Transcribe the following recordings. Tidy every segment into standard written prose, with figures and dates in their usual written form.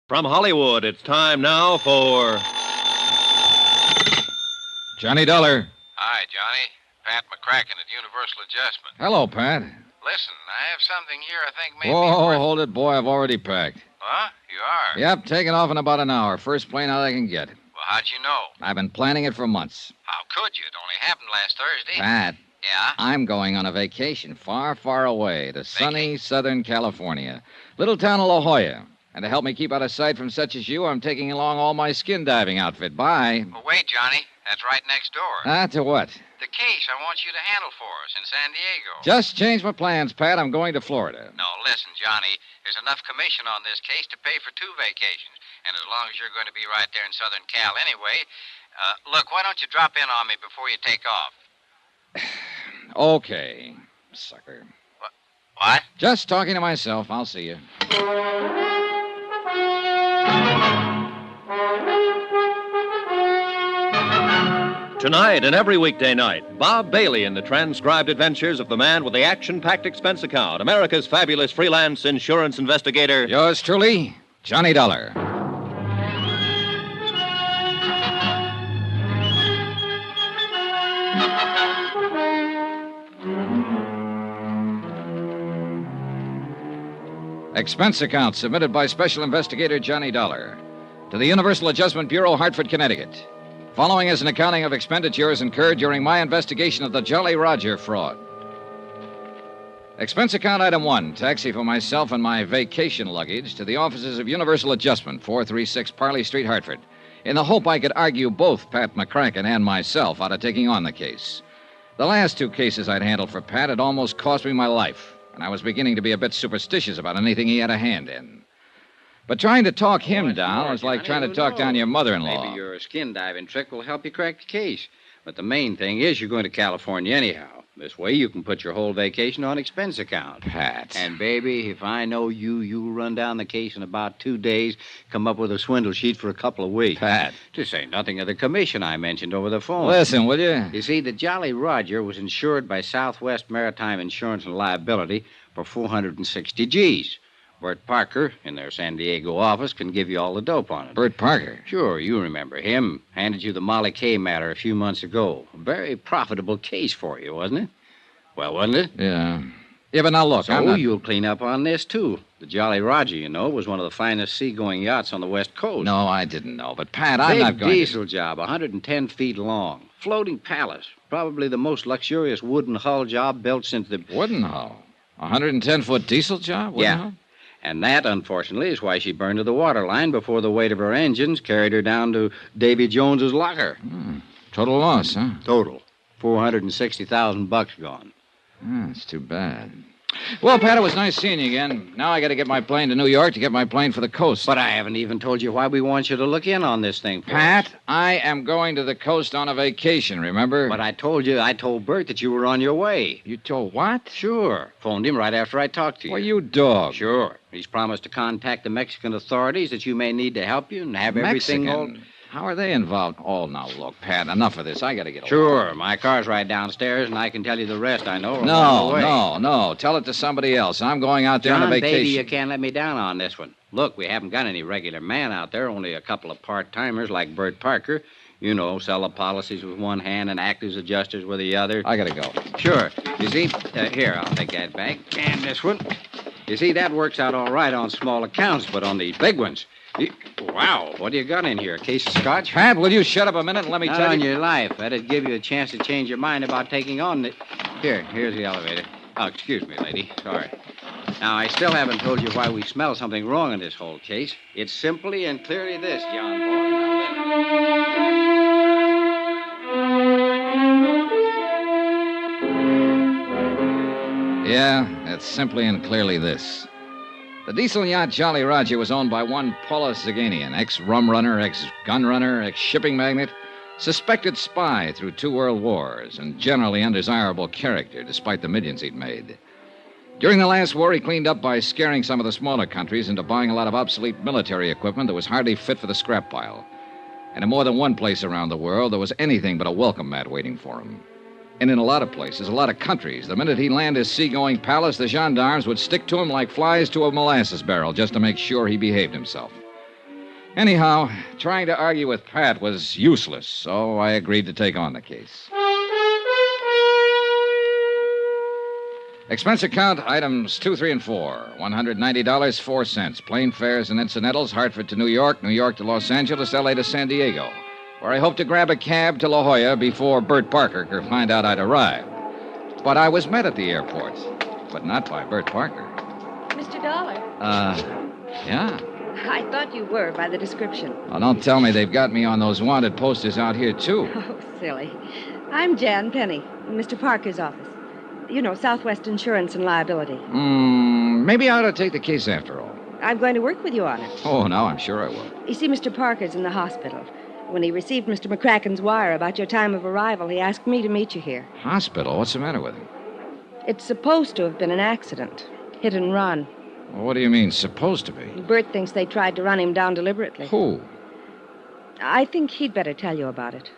From Hollywood, it's time now for Johnny Dollar. Hi, Johnny. Pat McCracken at Universal Adjustment. Hello, Pat. Listen, I have something here I think maybe... Whoa, hold it, boy. I've already packed. Huh? You are? Yep, taking off in about an hour. First plane out I can get. Well, how'd you know? I've been planning it for months. How could you? It only happened last Thursday. Pat, Yeah? I'm going on a vacation far, far away to sunny Southern California. Little town of La Jolla. And to help me keep out of sight from such as you, I'm taking along all my skin diving outfit. Bye. Well, wait, Johnny. That's right next door. To what? The case I want you to handle for us in San Diego. Just changed my plans, Pat. I'm going to Florida. No, listen, Johnny. There's enough commission on this case to pay for 2 vacations. And as long as you're going to be right there in Southern Cal anyway, look, why don't you drop in on me before you take off? Okay, sucker. What? Just talking to myself. I'll see you. Tonight and every weekday night, Bob Bailey in the transcribed adventures of the man with the action-packed expense account, America's fabulous freelance insurance investigator. Yours truly, Johnny Dollar. Expense account submitted by Special Investigator Johnny Dollar to the Universal Adjustment Bureau, Hartford, Connecticut. Following is an accounting of expenditures incurred during my investigation of the Jolly Roger fraud. Expense account item 1, taxi for myself and my vacation luggage to the offices of Universal Adjustment, 436 Parley Street, Hartford, in the hope I could argue both Pat McCracken and myself out of taking on the case. The last 2 cases I'd handled for Pat had almost cost me my life, and I was beginning to be a bit superstitious about anything he had a hand in. But trying to talk him down was like trying to talk down your mother-in-law. Maybe your skin diving trick will help you crack the case. But the main thing is you're going to California anyhow. This way you can put your whole vacation on expense account. Pat. And, baby, if I know you'll run down the case in about 2 days, come up with a swindle sheet for a couple of weeks. Pat. To say nothing of the commission I mentioned over the phone. Listen, will you? You see, the Jolly Roger was insured by Southwest Maritime Insurance and Liability for 460 G's. Bert Parker, in their San Diego office, can give you all the dope on it. Bert Parker? Sure, you remember him. Handed you the Molly Kay matter a few months ago. A very profitable case for you, wasn't it? Well, wasn't it? Yeah. Yeah, but now look, So you'll clean up on this, too. The Jolly Roger, you know, was one of the finest seagoing yachts on the West Coast. No, I didn't know. But, Pat, I'm not going Big diesel job, 110 feet long. Floating palace. Probably the most luxurious wooden hull job built since the... Wooden hull? 110-foot diesel job? Wooden Yeah. hull? And that, unfortunately, is why she burned to the waterline before the weight of her engines carried her down to Davy Jones's locker. Total loss, huh? Total. $460,000 gone. That's too bad. Well, Pat, it was nice seeing you again. Now I got to get my plane to New York to get my plane for the coast. But I haven't even told you why we want you to look in on this thing, Pat, I am going to the coast on a vacation, remember? But I told Bert that you were on your way. You told what? Sure. Phoned him right after I talked to you. Well, you dog. Sure. He's promised to contact the Mexican authorities that you may need to help you and have everything all... Mexican? How are they involved? Oh, now, look, Pat, enough of this. I got to get along. Sure. My car's right downstairs, and I can tell you the rest I know. No. Tell it to somebody else. I'm going out there on a vacation. Baby, you can't let me down on this one. Look, we haven't got any regular man out there, only a couple of part-timers like Bert Parker. You know, sell the policies with one hand and act as adjusters with the other. I got to go. Sure. You see, here, I'll take that back. And this one. You see, that works out all right on small accounts, but on these big ones... Wow, what do you got in here? A case of scotch? Pat, will you shut up a minute and let me Not tell on you... your life. That'd give you a chance to change your mind about taking on the... Here's the elevator. Oh, excuse me, lady. Sorry. Now, I still haven't told you why we smell something wrong in this whole case. It's simply and clearly this, John boy. Yeah, it's simply and clearly this. The diesel yacht Jolly Roger was owned by one Paula Zaganian, ex-rum runner, ex-gun runner, ex-shipping magnate, suspected spy through 2 world wars, and generally undesirable character, despite the millions he'd made. During the last war, he cleaned up by scaring some of the smaller countries into buying a lot of obsolete military equipment that was hardly fit for the scrap pile. And in more than one place around the world, there was anything but a welcome mat waiting for him. And in a lot of places, a lot of countries, the minute he'd land his seagoing palace, the gendarmes would stick to him like flies to a molasses barrel just to make sure he behaved himself. Anyhow, trying to argue with Pat was useless, so I agreed to take on the case. Expense account, items 2, 3, and 4. $190, 4 cents. Plane fares and incidentals, Hartford to New York, New York to Los Angeles, L.A. to San Diego, where I hope to grab a cab to La Jolla before Bert Parker could find out I'd arrived. But I was met at the airport, but not by Bert Parker. Mr. Dollar. Yeah? I thought you were by the description. Oh, don't tell me they've got me on those wanted posters out here, too. Oh, silly. I'm Jan Penny, in Mr. Parker's office. You know, Southwest Insurance and Liability. Maybe I ought to take the case after all. I'm going to work with you on it. Oh, no, I'm sure I will. You see, Mr. Parker's in the hospital. When he received Mr. McCracken's wire about your time of arrival, he asked me to meet you here. Hospital? What's the matter with him? It's supposed to have been an accident. Hit and run. Well, what do you mean, supposed to be? Bert thinks they tried to run him down deliberately. Who? I think he'd better tell you about it.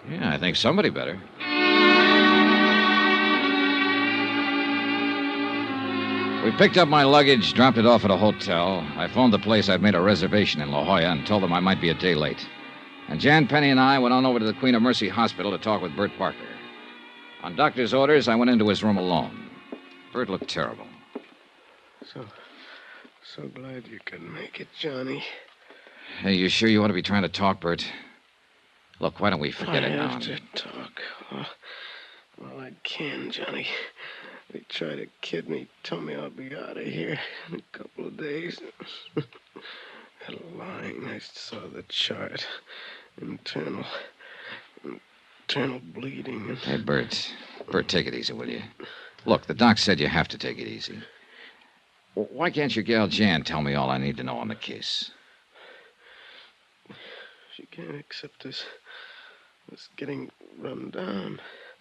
Yeah, I think somebody better. We picked up my luggage, dropped it off at a hotel. I phoned the place I'd made a reservation in La Jolla and told them I might be a day late. And Jan Penny and I went on over to the Queen of Mercy Hospital to talk with Bert Parker. On doctor's orders, I went into his room alone. Bert looked terrible. So glad you could make it, Johnny. Hey, you sure you want to be trying to talk, Bert? Look, why don't we forget it now? I have to talk. Well, I can, Johnny. They try to kid me, tell me I'll be out of here in a couple of days. That lying, I saw the chart. Internal bleeding. Hey, Bert. Bert, take it easy, will you? Look, the doc said you have to take it easy. Why can't your gal Jan tell me all I need to know on the case? She can't accept this getting run down.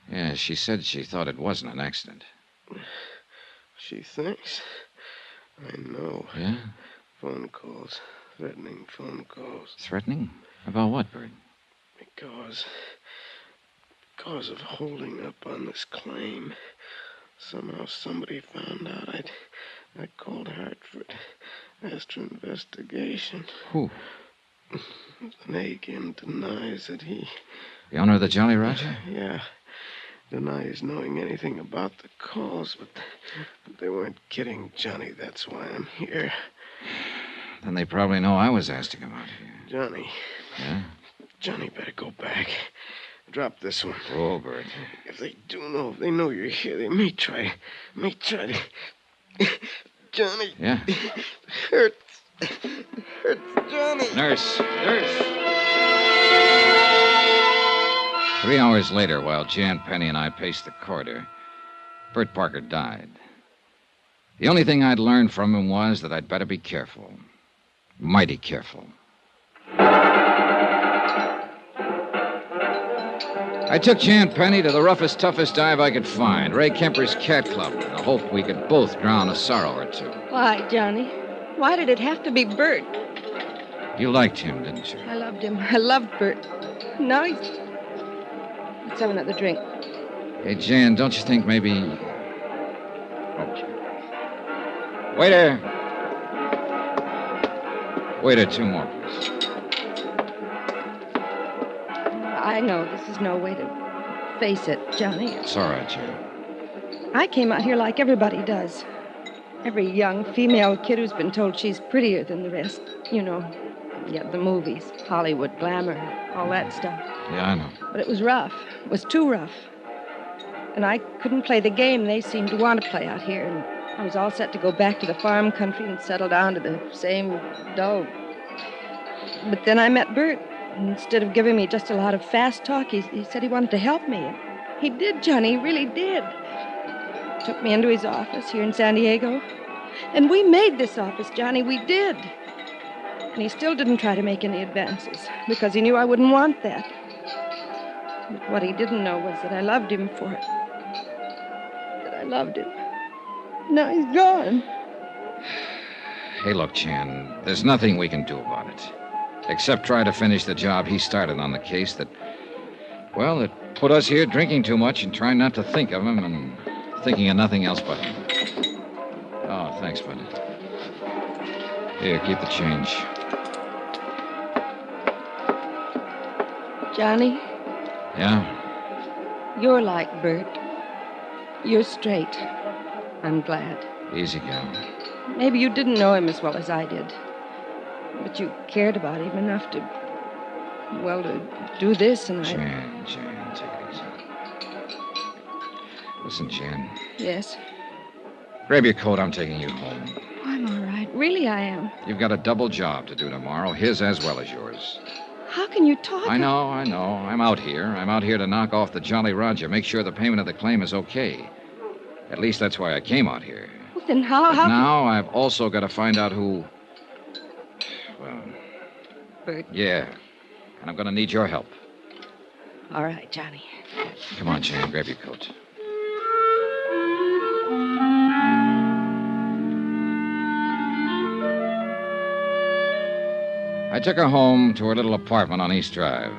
Yeah, she said she thought it wasn't an accident. She thinks. I know. Yeah? Phone calls. Threatening phone calls. Threatening? About what, Bert? Because of holding up on this claim. Somehow somebody found out I called Hartford. Asked for investigation. Who? Nagin denies that he... The owner of the Jolly Roger? Yeah. Denies knowing anything about the calls, but they weren't kidding Johnny. That's why I'm here. Then they probably know I was asked to come out here. Johnny. Yeah? Johnny better go back. Drop this one. Oh, Bert. If they know you're here, they may try to... Johnny. Yeah? Hurts, Johnny. Nurse. 3 hours later, while Jan Penny and I paced the corridor, Bert Parker died. The only thing I'd learned from him was that I'd better be careful. Mighty careful. I took Jan Penny to the roughest, toughest dive I could find, Ray Kemper's Cat Club, in the hope we could both drown a sorrow or two. Why, Johnny? Why did it have to be Bert? You liked him, didn't you? I loved him. I loved Bert. Now he's... Let's have another drink. Hey, Jan, don't you think maybe... Okay. Waiter! Waiter, 2 more, please. I know this is no way to face it, Johnny. It's all right, Jan. I came out here like everybody does. Every young female kid who's been told she's prettier than the rest. You know, the movies, Hollywood, glamour, all that stuff. Yeah, I know. But it was rough. It was too rough. And I couldn't play the game they seemed to want to play out here. And I was all set to go back to the farm country and settle down to the same dull. But then I met Bert. And instead of giving me just a lot of fast talk, he said he wanted to help me. And he did, Johnny. He really did. Took me into his office here in San Diego. And we made this office, Johnny. We did. And he still didn't try to make any advances because he knew I wouldn't want that. But what he didn't know was that I loved him for it. That I loved him. Now he's gone. Hey, look, Jan, there's nothing we can do about it. Except try to finish the job he started on the case that put us here drinking too much and trying not to think of him and thinking of nothing else but him. Oh, thanks, bud. Here, keep the change. Johnny, Yeah? you're like Bert. You're straight. I'm glad. Easy, gal. Maybe you didn't know him as well as I did. But you cared about him enough to, well, to do this, and I... Jan, take it easy. Listen, Jan. Yes? Grab your coat. I'm taking you home. Oh, I'm all right. Really, I am. You've got a double job to do tomorrow, his as well as yours. How can you talk? I know. I'm out here. I'm out here to knock off the Jolly Roger, make sure the payment of the claim is okay. At least that's why I came out here. Well, then how... But now I've also got to find out who... Well... Bert. Yeah. And I'm going to need your help. All right, Johnny. Come on, Jan. Grab your coat. I took her home to her little apartment on East Drive.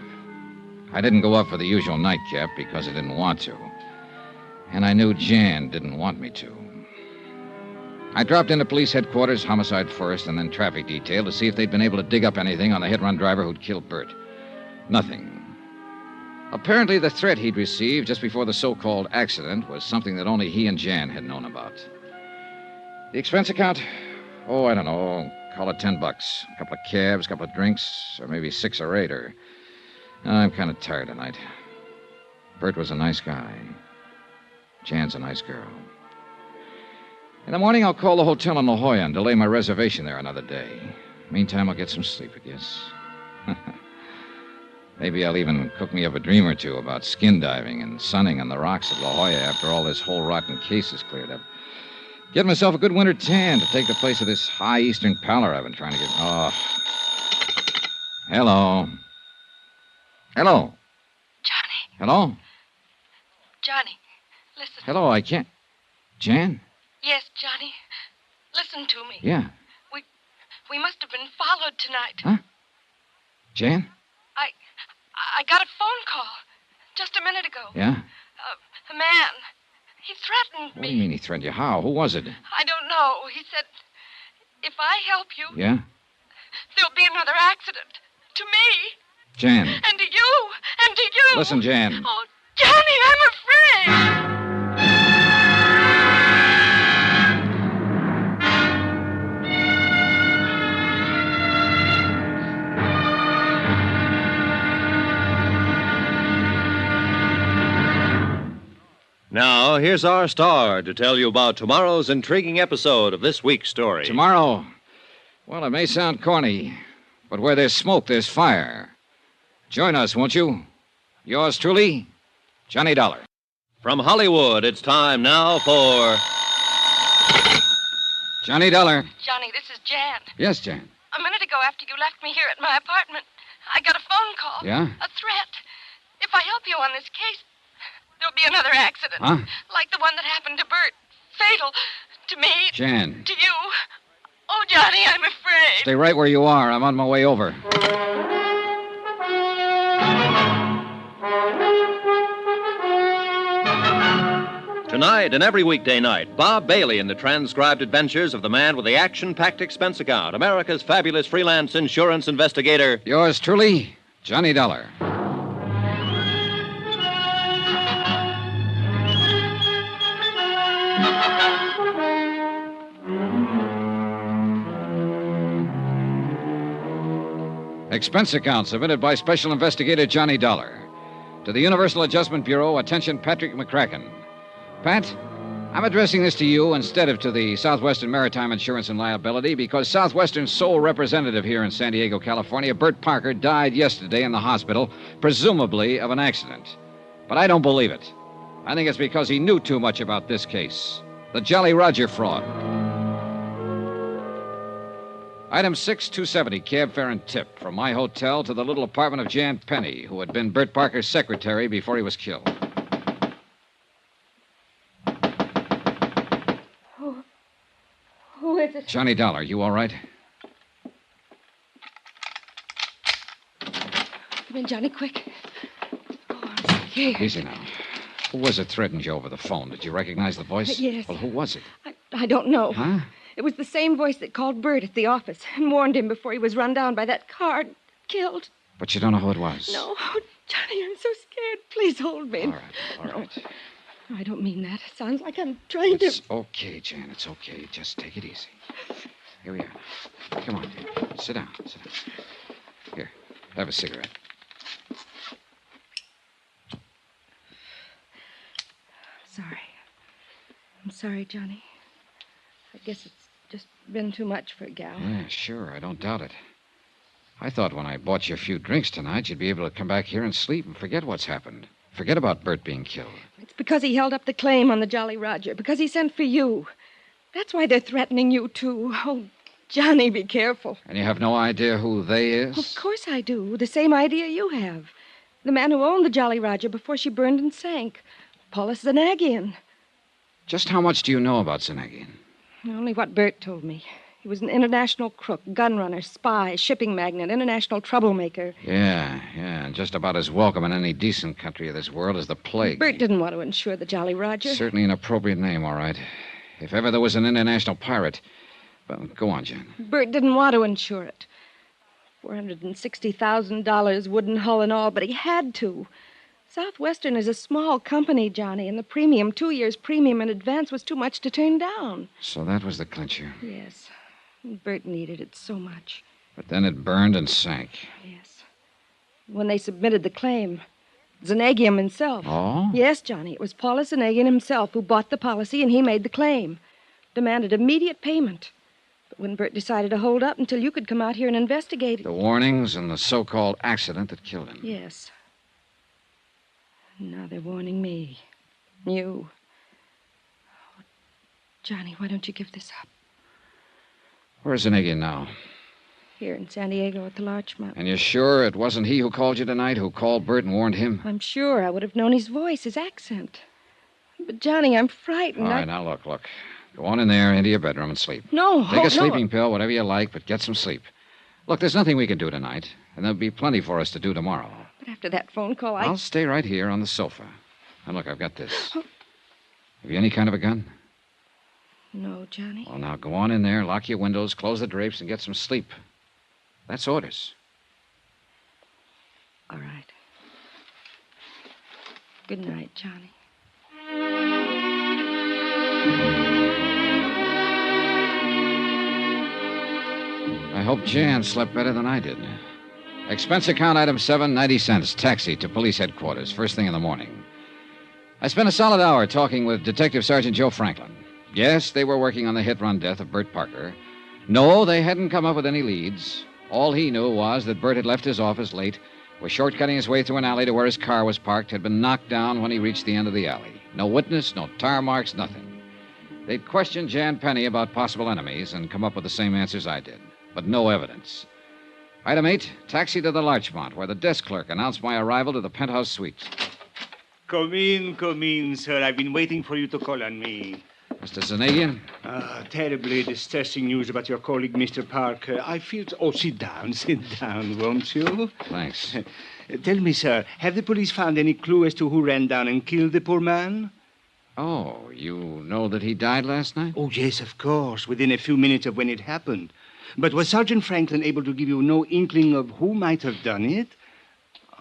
I didn't go up for the usual nightcap because I didn't want to. And I knew Jan didn't want me to. I dropped into police headquarters, homicide first, and then traffic detail to see if they'd been able to dig up anything on the hit-run driver who'd killed Bert. Nothing. Apparently, the threat he'd received just before the so-called accident was something that only he and Jan had known about. The expense account? Oh, I don't know. Call it $10. A couple of cabs, a couple of drinks, or maybe 6 or 8, or... I'm kind of tired tonight. Bert was a nice guy. Jan's a nice girl. In the morning, I'll call the hotel in La Jolla and delay my reservation there another day. Meantime, I'll get some sleep, I guess. Maybe I'll even cook me up a dream or two about skin diving and sunning on the rocks at La Jolla after all this whole rotten case is cleared up. Get myself a good winter tan to take the place of this high eastern pallor I've been trying to get... Oh. Hello. Hello. Johnny. Hello? Johnny, listen. Hello, I can't... Jan? Yes, Johnny. Listen to me. Yeah. We must have been followed tonight. Huh? Jan? I got a phone call just a minute ago. Yeah? A man. He threatened me. What do you mean he threatened you? How? Who was it? I don't know. He said, if I help you, Yeah? there'll be another accident. To me. Jan. And to you. And to you. Listen, Jan. Oh, Johnny, I'm afraid. Now, here's our star to tell you about tomorrow's intriguing episode of this week's story. Tomorrow? Well, it may sound corny, but where there's smoke, there's fire. Join us, won't you? Yours truly, Johnny Dollar. From Hollywood, it's time now for... Johnny Dollar. Johnny, this is Jan. Yes, Jan. A minute ago, after you left me here at my apartment, I got a phone call. Yeah? A threat. If I help you on this case, there'll be another accident. Huh? Like the one that happened to Bert. Fatal. To me. Jan. To you. Oh, Johnny, I'm afraid. Stay right where you are. I'm on my way over. Tonight and every weekday night, Bob Bailey in the transcribed adventures of the man with the action-packed expense account, America's fabulous freelance insurance investigator. Yours truly, Johnny Dollar. Expense account submitted by Special Investigator Johnny Dollar. To the Universal Adjustment Bureau, attention Patrick McCracken. Pat, I'm addressing this to you instead of to the Southwestern Maritime Insurance and Liability because Southwestern's sole representative here in San Diego, California, Bert Parker, died yesterday in the hospital, presumably of an accident. But I don't believe it. I think it's because he knew too much about this case. The Jolly Roger fraud. Item 6270, cab fare and tip from my hotel to the little apartment of Jan Penny, who had been Bert Parker's secretary before he was killed. Who is it? Johnny Dollar, you all right? Come in, Johnny, quick. Oh, I'm scared. Easy now. Who was it threatened you over the phone? Did you recognize the voice? Yes. Well, who was it? I don't know. Huh? It was the same voice that called Bert at the office and warned him before he was run down by that car and killed. But you don't know who it was? No. Oh, Johnny, I'm so scared. Please hold me. All right. No, I don't mean that. It sounds like I'm trying to... It's okay, Jan. It's okay. Just take it easy. Here we are. Come on, dear. Sit down. Here, have a cigarette. I'm sorry, Johnny. I guess it's just been too much for a gal. Yeah, sure. I don't doubt it. I thought when I bought you a few drinks tonight, you'd be able to come back here and sleep and forget what's happened. Forget about Bert being killed. It's because he held up the claim on the Jolly Roger. Because he sent for you. That's why they're threatening you, too. Oh, Johnny, be careful. And you have no idea who they is? Of course I do. The same idea you have. The man who owned the Jolly Roger before she burned and sank. Paulus Zanagian. Just how much do you know about Zanagian? Only what Bert told me. He was an international crook, gun runner, spy, shipping magnate, international troublemaker. Yeah, and just about as welcome in any decent country of this world as the plague. Bert didn't want to insure the Jolly Roger. Certainly an appropriate name, all right. If ever there was an international pirate. But go on, Jen. Bert didn't want to insure it. $460,000, wooden hull and all, but he had to. Southwestern is a small company, Johnny, and the premium, 2 years' premium in advance, was too much to turn down. So that was the clincher. Yes. Bert needed it so much. But then it burned and sank. Yes. When they submitted the claim, Zanagian himself. Oh? Yes, Johnny. It was Paulus Zanagian himself who bought the policy, and he made the claim. Demanded immediate payment. But when Bert decided to hold up until you could come out here and investigate it... The warnings and the so-called accident that killed him. Yes. Now they're warning me. You. Oh, Johnny, why don't you give this up? Where's Zanagian now? Here in San Diego at the Larchmont. And you're sure it wasn't he who called you tonight, who called Bert and warned him? I'm sure. I would have known his voice, his accent. But, Johnny, I'm frightened. All right, now look. Go on in there, into your bedroom and sleep. No. Take a sleeping pill, whatever you like, but get some sleep. Look, there's nothing we can do tonight, and there'll be plenty for us to do tomorrow. But after that phone call, I'll stay right here on the sofa. And look, I've got this. Have you any kind of a gun? No, Johnny. Well, now go on in there, lock your windows, close the drapes, and get some sleep. That's orders. All right. Good night, Johnny. I hope Jan slept better than I did. Expense account item 7, 90 cents. Taxi to police headquarters, first thing in the morning. I spent a solid hour talking with Detective Sergeant Joe Franklin. Yes, they were working on the hit-run death of Bert Parker. No, they hadn't come up with any leads. All he knew was that Bert had left his office late, was shortcutting his way through an alley to where his car was parked, had been knocked down when he reached the end of the alley. No witness, no tar marks, nothing. They'd questioned Jan Penny about possible enemies and come up with the same answers I did, but no evidence. Item 8, taxi to the Larchmont, where the desk clerk announced my arrival to the penthouse suite. Come in, sir. I've been waiting for you to call on me. Mr. Zanagian? Terribly distressing news about your colleague, Mr. Parker. I feel... Oh, sit down, won't you? Thanks. Tell me, sir, have the police found any clue as to who ran down and killed the poor man? Oh, you know that he died last night? Oh, yes, of course, within a few minutes of when it happened. But was Sergeant Franklin able to give you no inkling of who might have done it?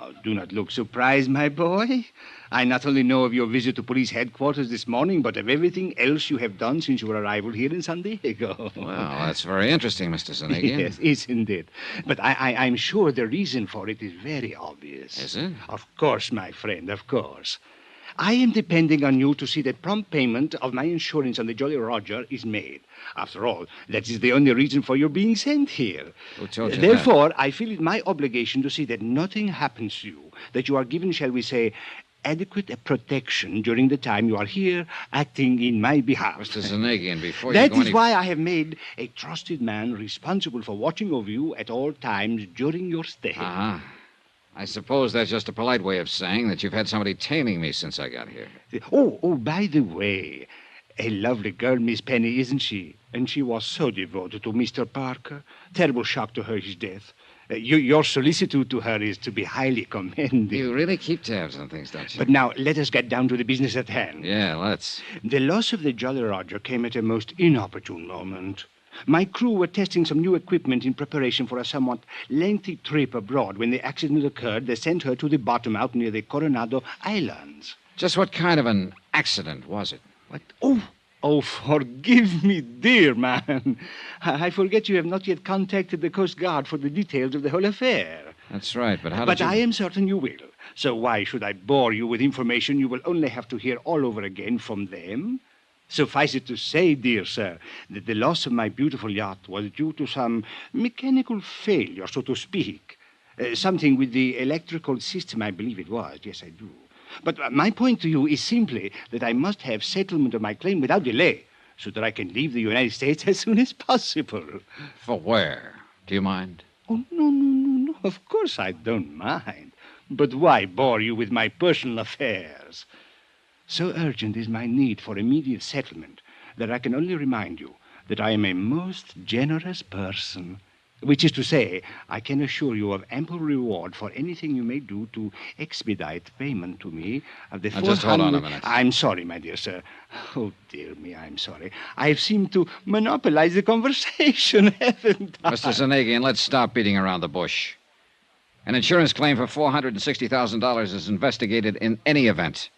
Oh, do not look surprised, my boy. I not only know of your visit to police headquarters this morning, but of everything else you have done since your arrival here in San Diego. Well, that's very interesting, Mr. Zanagian. Yes, isn't it? But I'm sure the reason for it is very obvious. Is it? Of course, my friend, of course. I am depending on you to see that prompt payment of my insurance on the Jolly Roger is made. After all, that is the only reason for your being sent here. Who told you Therefore, that? I feel it my obligation to see that nothing happens to you, that you are given, shall we say, adequate protection during the time you are here acting in my behalf. Mr. Zanagian, before That you go is why I have made a trusted man responsible for watching over you at all times during your stay. Uh-huh. I suppose that's just a polite way of saying that you've had somebody tailing me since I got here. Oh, by the way, a lovely girl, Miss Penny, isn't she? And she was so devoted to Mr. Parker. Terrible shock to her, his death. Your solicitude to her is to be highly commended. You really keep tabs on things, don't you? But now, let us get down to the business at hand. Yeah, let's. The loss of the Jolly Roger came at a most inopportune moment. My crew were testing some new equipment in preparation for a somewhat lengthy trip abroad. When the accident occurred, they sent her to the bottom out near the Coronado Islands. Just what kind of an accident was it? What? Oh, forgive me, dear man. I forget you have not yet contacted the Coast Guard for the details of the whole affair. That's right, but how did But you... I am certain you will. So why should I bore you with information you will only have to hear all over again from them? Suffice it to say, dear sir, that the loss of my beautiful yacht was due to some mechanical failure, so to speak. Something with the electrical system, I believe it was. Yes, I do. But my point to you is simply that I must have settlement of my claim without delay, so that I can leave the United States as soon as possible. For where? Do you mind? Oh, no. Of course I don't mind. But why bore you with my personal affairs? So urgent is my need for immediate settlement that I can only remind you that I am a most generous person. Which is to say, I can assure you of ample reward for anything you may do to expedite payment to me of the Now, just hold on a minute. I'm sorry, my dear sir. Oh, dear me, I'm sorry. I've seemed to monopolize the conversation, haven't I? Mr. Zanagian, let's stop beating around the bush. An insurance claim for $460,000 is investigated in any event.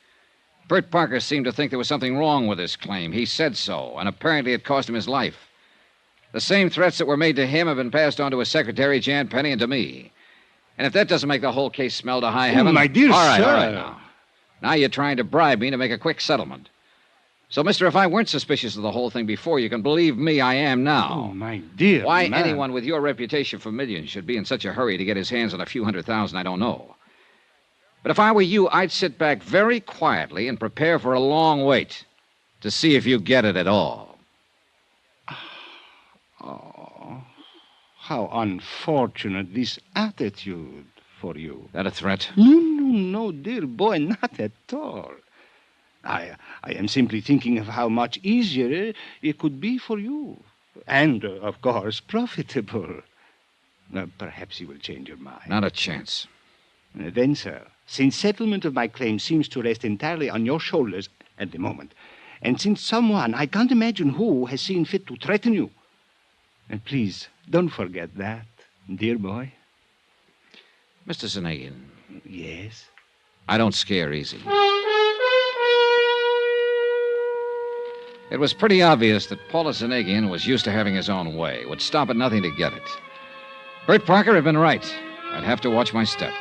Bert Parker seemed to think there was something wrong with his claim. He said so, and apparently it cost him his life. The same threats that were made to him have been passed on to his secretary, Jan Penny, and to me. And if that doesn't make the whole case smell to high heaven... my dear all sir. right, now. Now you're trying to bribe me to make a quick settlement. So, mister, if I weren't suspicious of the whole thing before, you can believe me, I am now. Oh, my dear Why man. anyone with your reputation for millions should be in such a hurry to get his hands on a few $100,000, I don't know. But if I were you, I'd sit back very quietly and prepare for a long wait to see if you get it at all. Oh, how unfortunate this attitude for you. That a threat? No, dear boy, not at all. I am simply thinking of how much easier it could be for you. And, of course, profitable. Perhaps you will change your mind. Not a chance. Then, sir, since settlement of my claim seems to rest entirely on your shoulders at the moment, and since someone, I can't imagine who, has seen fit to threaten you, and please, don't forget that, dear boy. Mr. Zanagian, Yes? I don't scare easy. It was pretty obvious that Paula Zanagian was used to having his own way, would stop at nothing to get it. Bert Parker had been right. I'd have to watch my step.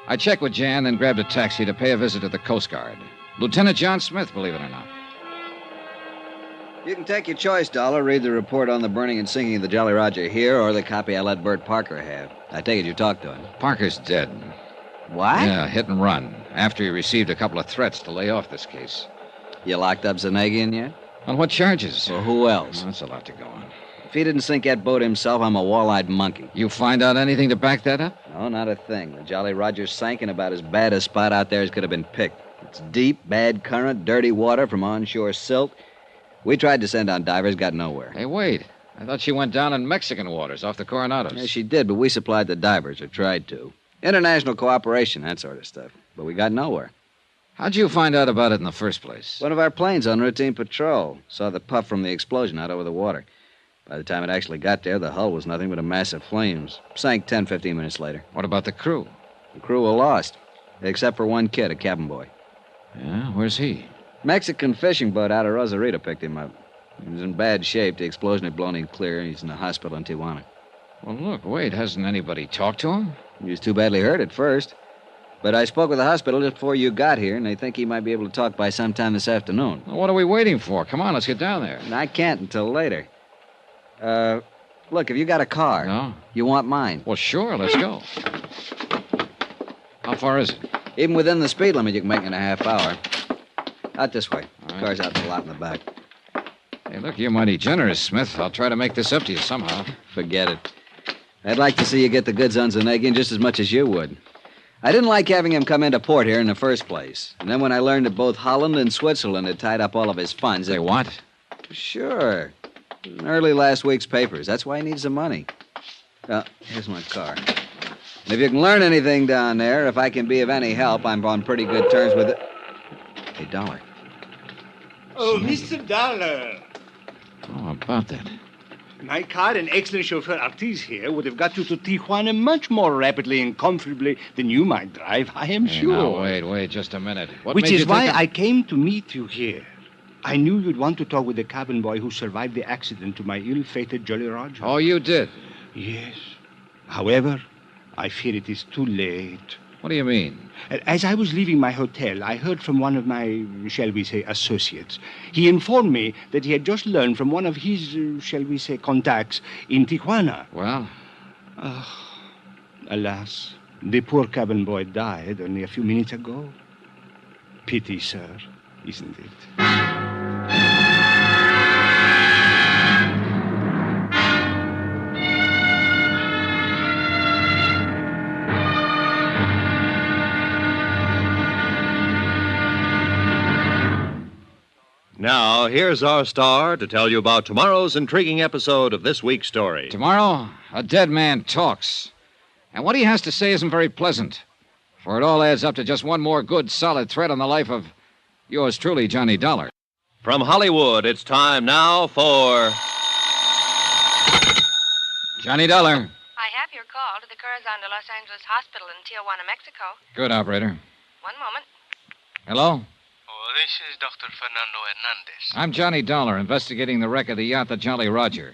I checked with Jan, then grabbed a taxi to pay a visit to the Coast Guard. Lieutenant John Smith, believe it or not. You can take your choice, Dollar. Read the report on the burning and sinking of the Jolly Roger here, or the copy I let Bert Parker have. I take it you talked to him. Parker's dead. What? Yeah, hit and run, after he received a couple of threats to lay off this case. You locked up Zanagian yet? On what charges? Well, who else? That's a lot to go on. If he didn't sink that boat himself, I'm a wall-eyed monkey. You find out anything to back that up? No, not a thing. The Jolly Roger sank in about as bad a spot out there as could have been picked. It's deep, bad current, dirty water from onshore silt. We tried to send on divers, got nowhere. Hey, wait. I thought she went down in Mexican waters off the Coronados. Yeah, she did, but we supplied the divers, or tried to. International cooperation, that sort of stuff. But we got nowhere. How'd you find out about it in the first place? One of our planes on routine patrol saw the puff from the explosion out over the water. By the time it actually got there, the hull was nothing but a mass of flames. Sank 10, 15 minutes later. What about the crew? The crew were lost, except for one kid, a cabin boy. Yeah, where's he? Mexican fishing boat out of Rosarito picked him up. He was in bad shape. The explosion had blown him clear. He's in the hospital in Tijuana. Well, look, wait, hasn't anybody talked to him? He was too badly hurt at first. But I spoke with the hospital just before you got here, and they think he might be able to talk by sometime this afternoon. Well, what are we waiting for? Come on, let's get down there. And I can't until later. Look, have you got a car? No? You want mine? Well, sure, let's go. How far is it? Even within the speed limit, you can make it in a half hour. Out this way. All right. Car's out in the lot in the back. Hey, look, you're mighty generous, Smith. I'll try to make this up to you somehow. Forget it. I'd like to see you get the goods on Zanagian just as much as you would. I didn't like having him come into port here in the first place. And then when I learned that both Holland and Switzerland had tied up all of his funds... They what? Sure. In early last week's papers. That's why he needs the money. Here's my car. And if you can learn anything down there, if I can be of any help, I'm on pretty good terms with it. Hey, Dollar. Oh, Mr. Dollar. Oh, about that. My car and excellent chauffeur Ortiz here would have got you to Tijuana much more rapidly and comfortably than you might drive, I am Hey, sure. now, wait just a minute. What Which made you is why think I came to meet you here. I knew you'd want to talk with the cabin boy who survived the accident to my ill-fated Jolly Roger. Oh, you did? Yes. However, I fear it is too late. What do you mean? As I was leaving my hotel, I heard from one of my, shall we say, associates. He informed me that he had just learned from one of his, shall we say, contacts in Tijuana. Well? Alas, the poor cabin boy died only a few minutes ago. Pity, sir, isn't it? Now, here's our star to tell you about tomorrow's intriguing episode of this week's story. Tomorrow, a dead man talks. And what he has to say isn't very pleasant. For it all adds up to just one more good, solid thread on the life of yours truly, Johnny Dollar. From Hollywood, it's time now for... Johnny Dollar. I have your call to the Corazon de Los Angeles Hospital in Tijuana, Mexico. Good, operator. One moment. Hello? Oh, this is Dr. Fernando Hernandez. I'm Johnny Dollar, investigating the wreck of the yacht, the Jolly Roger.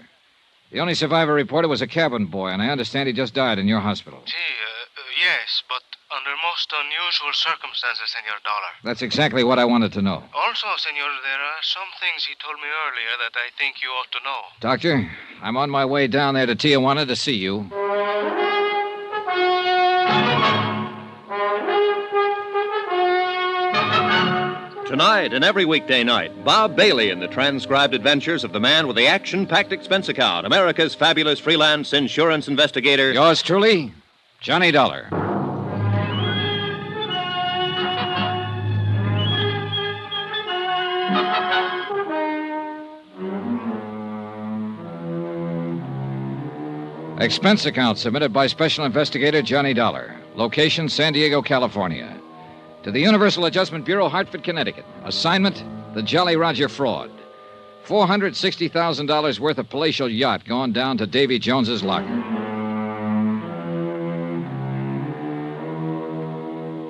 The only survivor reported was a cabin boy, and I understand he just died in your hospital. Yes, but under most unusual circumstances, Senor Dollar. That's exactly what I wanted to know. Also, Senor, there are some things he told me earlier that I think you ought to know. Doctor, I'm on my way down there to Tijuana to see you. Tonight and every weekday night, Bob Bailey in the transcribed adventures of the man with the action-packed expense account, America's fabulous freelance insurance investigator. Yours truly, Johnny Dollar. Expense account submitted by Special Investigator Johnny Dollar. Location, San Diego, California. To the Universal Adjustment Bureau, Hartford, Connecticut. Assignment, the Jolly Roger fraud. $460,000 worth of palatial yacht gone down to Davy Jones's locker.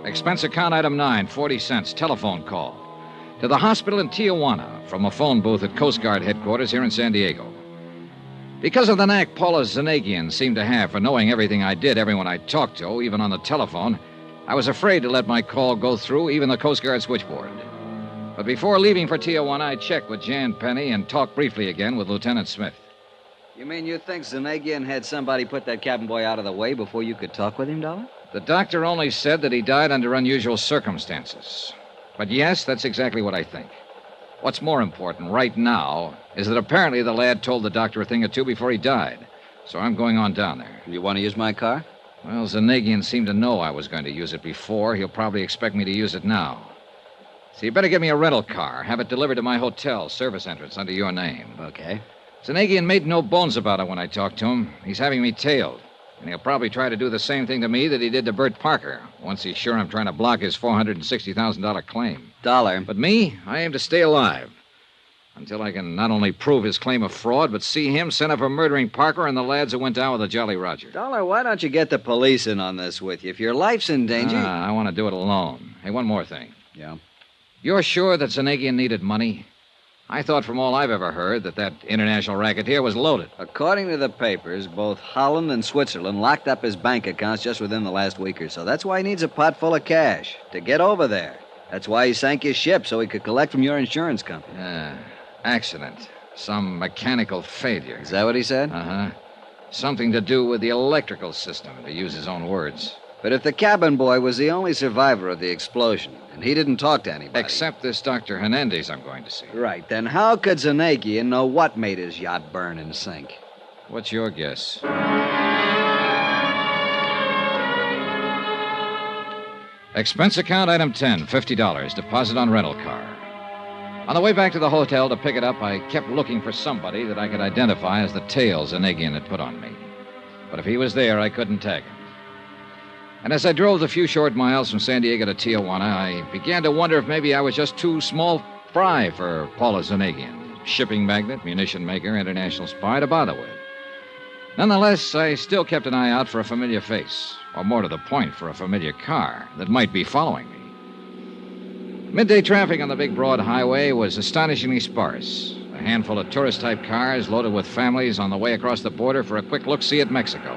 Expense account item 9, 40 cents, telephone call. To the hospital in Tijuana from a phone booth at Coast Guard headquarters here in San Diego. Because of the knack Paula Zanagian seemed to have for knowing everything I did, everyone I talked to, even on the telephone, I was afraid to let my call go through, even the Coast Guard switchboard. But before leaving for Tijuana, I checked with Jan Penny and talked briefly again with Lieutenant Smith. You mean you think Zanagian had somebody put that cabin boy out of the way before you could talk with him, Dollar? The doctor only said that he died under unusual circumstances. But yes, that's exactly what I think. What's more important right now is that apparently the lad told the doctor a thing or two before he died. So I'm going on down there. You want to use my car? Well, Zanagian seemed to know I was going to use it before. He'll probably expect me to use it now. So you better get me a rental car. Have it delivered to my hotel, service entrance, under your name. Okay. Zanagian made no bones about it when I talked to him. He's having me tailed. And he'll probably try to do the same thing to me that he did to Bert Parker, once he's sure I'm trying to block his $460,000 claim. Dollar. But me, I aim to stay alive. Until I can not only prove his claim of fraud, but see him sent up for murdering Parker and the lads who went down with the Jolly Roger. Dollar, why don't you get the police in on this with you? If your life's in danger... I want to do it alone. Hey, one more thing. Yeah? You're sure that Zanagian needed money? I thought from all I've ever heard that international racketeer was loaded. According to the papers, both Holland and Switzerland locked up his bank accounts just within the last week or so. That's why he needs a pot full of cash to get over there. That's why he sank his ship, so he could collect from your insurance company. Accident. Some mechanical failure. Is that what he said? Uh-huh. Something to do with the electrical system, to use his own words. But if the cabin boy was the only survivor of the explosion, and he didn't talk to anybody... Except this Dr. Hernandez I'm going to see. Right, then how could Zanagian know what made his yacht burn and sink? What's your guess? Expense account item 10, $50, deposit on rental car. On the way back to the hotel to pick it up, I kept looking for somebody that I could identify as the tail Zanagian had put on me. But if he was there, I couldn't tag him. And as I drove the few short miles from San Diego to Tijuana, I began to wonder if maybe I was just too small fry for Paula Zanagian. shipping magnate, munition maker, international spy to bother with. Nonetheless, I still kept an eye out for a familiar face, or more to the point, for a familiar car that might be following me. Midday traffic on the big broad highway was astonishingly sparse. A handful of tourist-type cars loaded with families on the way across the border for a quick look-see at Mexico.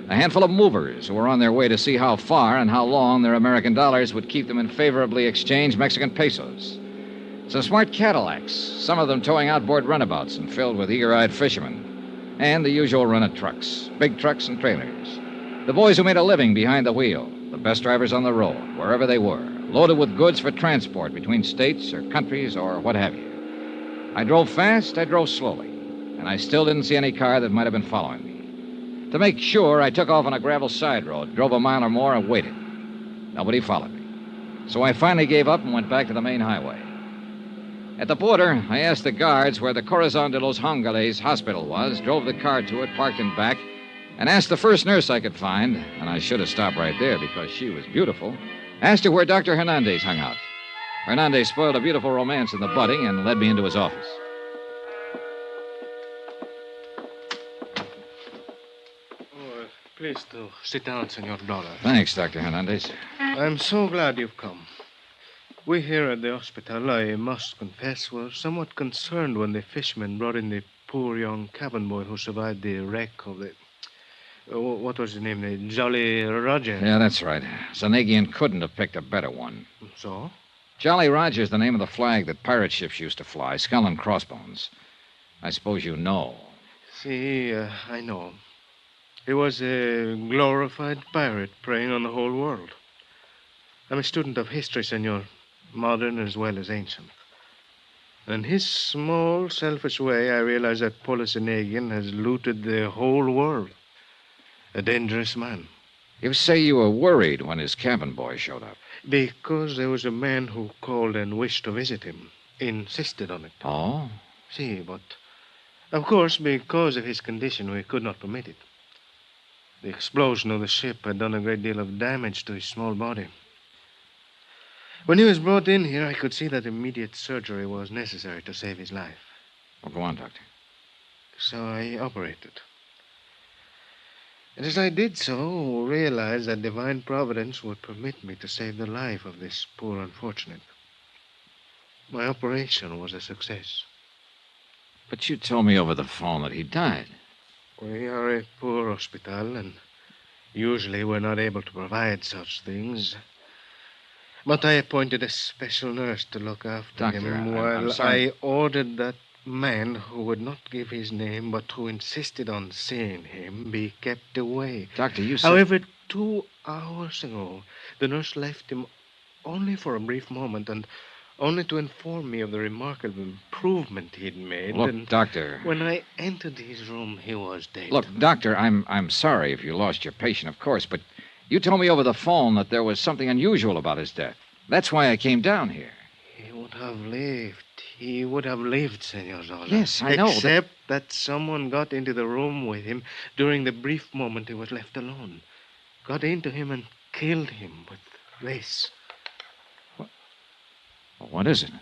A handful of movers who were on their way to see how far and how long their American dollars would keep them in favorably exchanged Mexican pesos. Some smart Cadillacs, some of them towing outboard runabouts and filled with eager-eyed fishermen. And the usual run of trucks, big trucks and trailers. The boys who made a living behind the wheel, the best drivers on the road, wherever they were, loaded with goods for transport between states or countries or what have you. I drove fast, I drove slowly, and I still didn't see any car that might have been following me. To make sure, I took off on a gravel side road, drove a mile or more, and waited. Nobody followed me. So I finally gave up and went back to the main highway. At the border, I asked the guards where the Corazon de los Angeles hospital was, drove the car to it, parked in back, and asked the first nurse I could find, and I should have stopped right there because she was beautiful, asked her where Dr. Hernandez hung out. Hernandez spoiled a beautiful romance in the budding and led me into his office. Please do. Sit down, Senor Dollar. Thanks, Dr. Hernandez. I'm so glad you've come. We here at the hospital, I must confess, were somewhat concerned when the fishermen brought in the poor young cabin boy who survived the wreck of the... what was his name? The Jolly Roger. Yeah, that's right. Zanegian couldn't have picked a better one. So? Jolly Roger's the name of the flag that pirate ships used to fly, skull and crossbones. I suppose you know. See, I know. He was a glorified pirate preying on the whole world. I'm a student of history, senor, modern as well as ancient. In his small, selfish way, I realize that Zanegian has looted the whole world. A dangerous man. You say you were worried when his cabin boy showed up. Because there was a man who called and wished to visit him. Insisted on it. Oh? See, but... of course, because of his condition, we could not permit it. The explosion of the ship had done a great deal of damage to his small body. When he was brought in here, I could see that immediate surgery was necessary to save his life. Well, go on, Doctor. So I operated. And as I did so, realized that divine providence would permit me to save the life of this poor unfortunate. My operation was a success. But you told me over the phone that he died. We are a poor hospital, and usually we're not able to provide such things. But I appointed a special nurse to look after Doctor, him I'm while sorry. I ordered that man who would not give his name but who insisted on seeing him be kept away. Doctor, you said... However, 2 hours ago, the nurse left him only for a brief moment and only to inform me of the remarkable improvement he'd made. Look, and Doctor... when I entered his room, he was dead. Look, Doctor, I'm sorry if you lost your patient, of course, but you told me over the phone that there was something unusual about his death. That's why I came down here. He would have lived. He would have lived, Senor Zola. Yes, I know. Except that someone got into the room with him during the brief moment he was left alone. Got into him and killed him with this. What is it?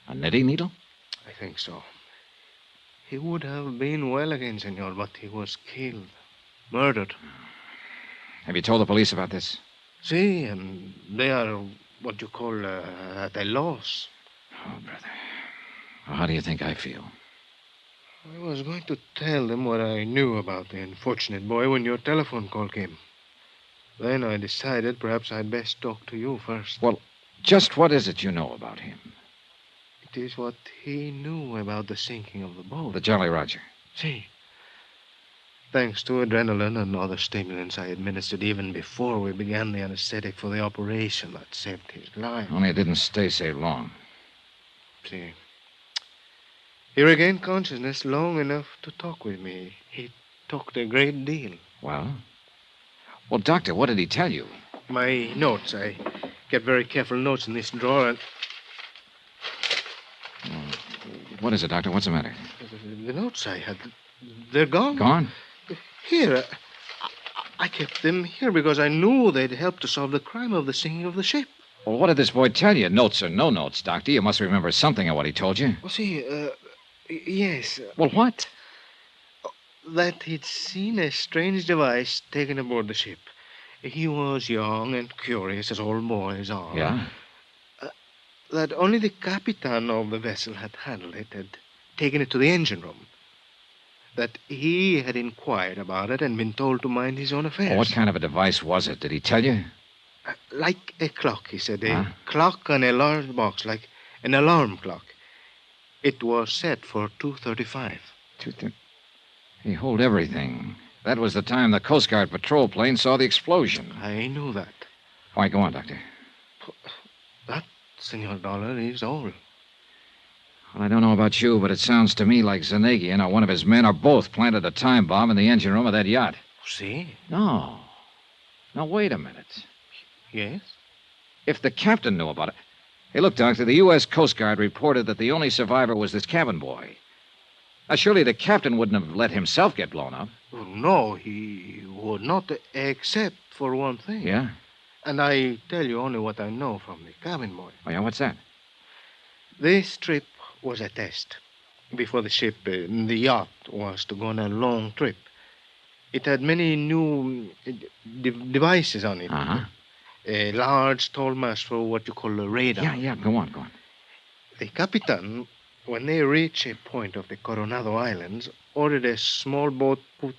A knitting needle? I think so. He would have been well again, Senor, but he was killed. Murdered. Have you told the police about this? See, and they are what you call at a loss. Oh, brother. Well, how do you think I feel? I was going to tell them what I knew about the unfortunate boy when your telephone call came. Then I decided perhaps I'd best talk to you first. Well, just what is it you know about him? It is what he knew about the sinking of the boat. The Jolly Roger. See. Thanks to adrenaline and other stimulants I administered even before we began the anesthetic for the operation that saved his life. Only it didn't stay so long. See. He regained consciousness long enough to talk with me. He talked a great deal. Well? Well, Doctor, what did he tell you? My notes. I kept very careful notes in this drawer. And What is it, Doctor? What's the matter? the notes I had, they're gone. Gone? Here. I kept them here because I knew they'd help to solve the crime of the sinking of the ship. Well, what did this boy tell you? Notes or no notes, Doctor? You must remember something of what he told you. Oh, see, yes. Well, what? That he'd seen a strange device taken aboard the ship. He was young and curious, as all boys are. Yeah? That only the captain of the vessel had handled it, had taken it to the engine room. That he had inquired about it and been told to mind his own affairs. Well, what kind of a device was it? Did he tell you? Like a clock, he said. A Huh? clock on a large box, like an alarm clock. It was set for 2:35. He hold everything. That was the time the Coast Guard patrol plane saw the explosion. I knew that. All right, go on, Doctor. That, Senor Dollar, is all. Well, I don't know about you, but it sounds to me like Zanegian or one of his men or both planted a time bomb in the engine room of that yacht. See? No. Now, wait a minute. Yes? If the captain knew about it... Hey, look, Doctor, the U.S. Coast Guard reported that the only survivor was this cabin boy. Now, surely the captain wouldn't have let himself get blown up. Oh, no, he would not, except for one thing. Yeah? And I tell you only what I know from the cabin boy. Oh, yeah, what's that? This trip was a test. Before the ship, the yacht, was to go on a long trip. It had many new devices on it. Uh-huh. A large, tall mast for what you call a radar. Yeah, go on. The captain, when they reached a point of the Coronado Islands, ordered a small boat put,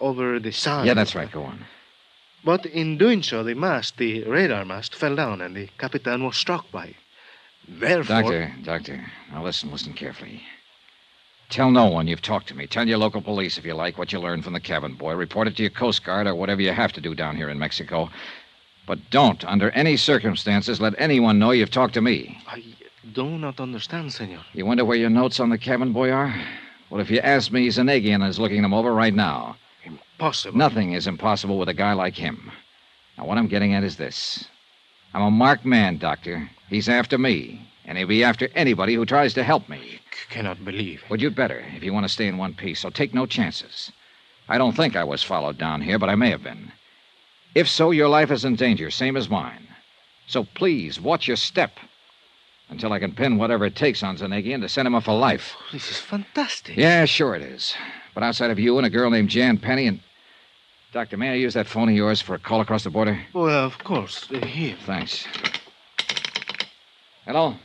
over the sand. Yeah, that's right, go on. But in doing so, the radar mast, fell down, and the captain was struck by it. Therefore... Doctor, now listen carefully. Tell no one you've talked to me. Tell your local police, if you like, what you learned from the cabin boy. Report it to your Coast Guard or whatever you have to do down here in Mexico. But don't, under any circumstances, let anyone know you've talked to me. I do not understand, senor. You wonder where your notes on the cabin boy are? Well, if you ask me, Zanegian is looking them over right now. Impossible. Nothing is impossible with a guy like him. Now, what I'm getting at is this. I'm a marked man, Doctor. He's after me, and he'll be after anybody who tries to help me. Cannot believe. Well, you'd better, if you want to stay in one piece, so take no chances. I don't think I was followed down here, but I may have been. If so, your life is in danger, same as mine. So please, watch your step until I can pin whatever it takes on Zanegian to send him up for life. Oh, this is fantastic. Yeah, sure it is. But outside of you and a girl named Jan Penny and... Doctor, may I use that phone of yours for a call across the border? Well, of course. Here. Thanks. Hello?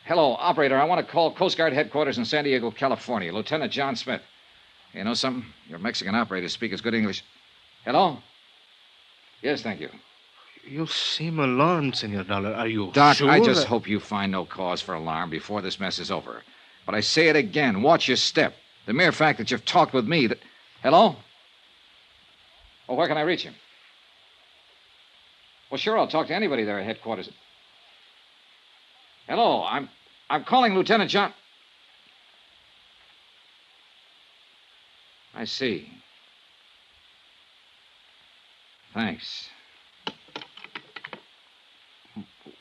Hello, operator. I want to call Coast Guard headquarters in San Diego, California. Lieutenant John Smith. You know something? Your Mexican operators speak as good English. Hello? Yes, thank you. You seem alarmed, Senor Dollar. Are you Doc, sure I just hope you find no cause for alarm before this mess is over. But I say it again. Watch your step. The mere fact that you've talked with me... Hello? Oh, where can I reach him? Well, sure, I'll talk to anybody there at headquarters. Hello, I'm calling Lieutenant John... I see. Thanks.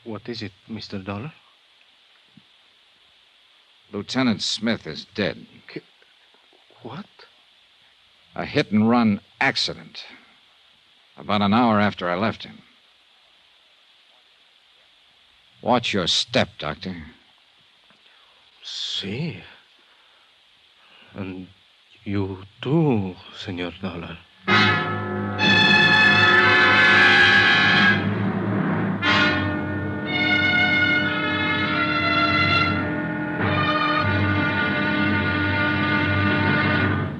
What is it, Mr. Dollar? Lieutenant Smith is dead. What? A hit-and-run accident. About an hour after I left him. Watch your step, Doctor. See. And you too, Senor Dollar.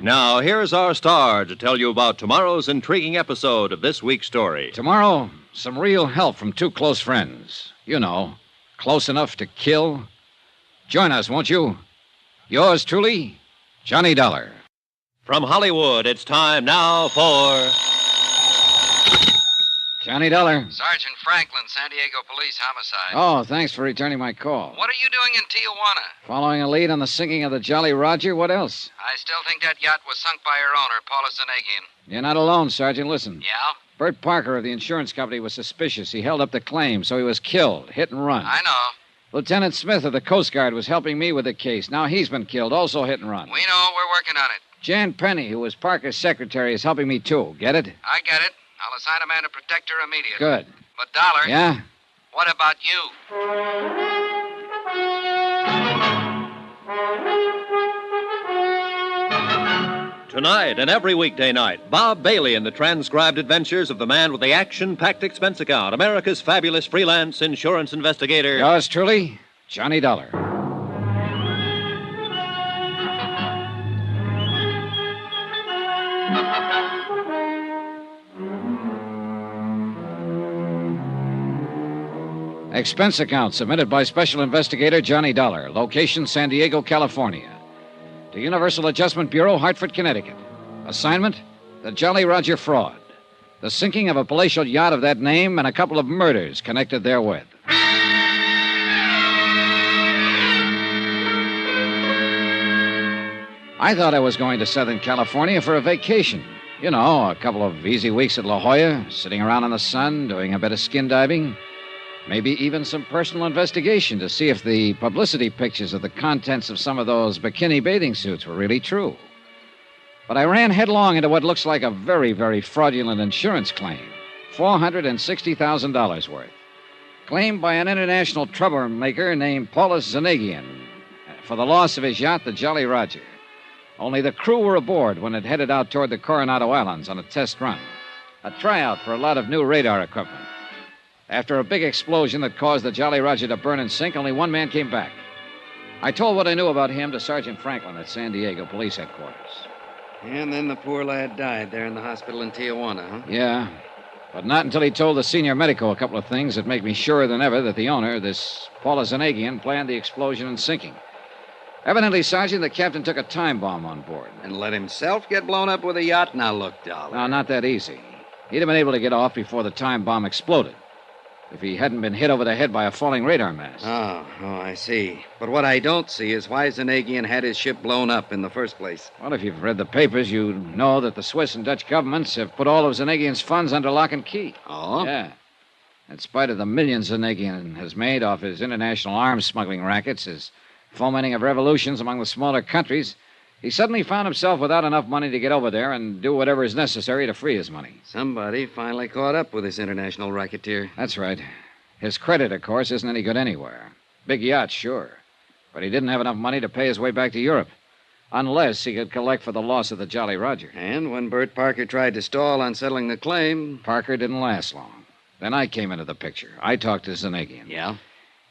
Now, here's our star to tell you about tomorrow's intriguing episode of this week's story. Tomorrow, some real help from two close friends. You know, close enough to kill. Join us, won't you? Yours truly, Johnny Dollar. From Hollywood, it's time now for... Johnny Dollar. Sergeant Franklin, San Diego Police Homicide. Oh, thanks for returning my call. What are you doing in Tijuana? Following a lead on the sinking of the Jolly Roger, what else? I still think that yacht was sunk by her owner, Paula Zanegian. You're not alone, Sergeant. Listen. Yeah? Bert Parker of the insurance company was suspicious. He held up the claim, so he was killed. Hit and run. I know. Lieutenant Smith of the Coast Guard was helping me with the case. Now he's been killed, also hit and run. We know. We're working on it. Jan Penny, who was Parker's secretary, is helping me, too. Get it? I get it. I'll assign a man to protect her immediately. Good. But, Dollar, Yeah? what about you? Tonight and every weekday night, Bob Bailey in the transcribed adventures of the man with the action-packed expense account, America's fabulous freelance insurance investigator. Yours truly, Johnny Dollar. Expense account submitted by Special Investigator Johnny Dollar. Location, San Diego, California. To Universal Adjustment Bureau, Hartford, Connecticut. Assignment, the Jolly Roger fraud. The sinking of a palatial yacht of that name and a couple of murders connected therewith. I thought I was going to Southern California for a vacation. You know, a couple of easy weeks at La Jolla, sitting around in the sun, doing a bit of skin diving. Maybe even some personal investigation to see if the publicity pictures of the contents of some of those bikini bathing suits were really true. But I ran headlong into what looks like a very, very fraudulent insurance claim. $460,000 worth. Claimed by an international troublemaker named Paulus Zanagian for the loss of his yacht, the Jolly Roger. Only the crew were aboard when it headed out toward the Coronado Islands on a test run. A tryout for a lot of new radar equipment. After a big explosion that caused the Jolly Roger to burn and sink, only one man came back. I told what I knew about him to Sergeant Franklin at San Diego Police Headquarters. And then the poor lad died there in the hospital in Tijuana, huh? Yeah, but not until he told the senior medico a couple of things that make me surer than ever that the owner, this Paulus Zanagian, planned the explosion and sinking. Evidently, Sergeant, the captain took a time bomb on board. And let himself get blown up with a yacht? Now, look, Dollar. No, not that easy. He'd have been able to get off before the time bomb exploded. If he hadn't been hit over the head by a falling radar mast. Oh, I see. But what I don't see is why Zanagian had his ship blown up in the first place. Well, if you've read the papers, you know that the Swiss and Dutch governments have put all of Zanagian's funds under lock and key. Oh? Yeah. In spite of the millions Zanagian has made off his international arms smuggling rackets, his fomenting of revolutions among the smaller countries, he suddenly found himself without enough money to get over there and do whatever is necessary to free his money. Somebody finally caught up with this international racketeer. That's right. His credit, of course, isn't any good anywhere. Big yacht, sure. But he didn't have enough money to pay his way back to Europe. Unless he could collect for the loss of the Jolly Roger. And when Bert Parker tried to stall on settling the claim... Parker didn't last long. Then I came into the picture. I talked to Zanagian. Yeah?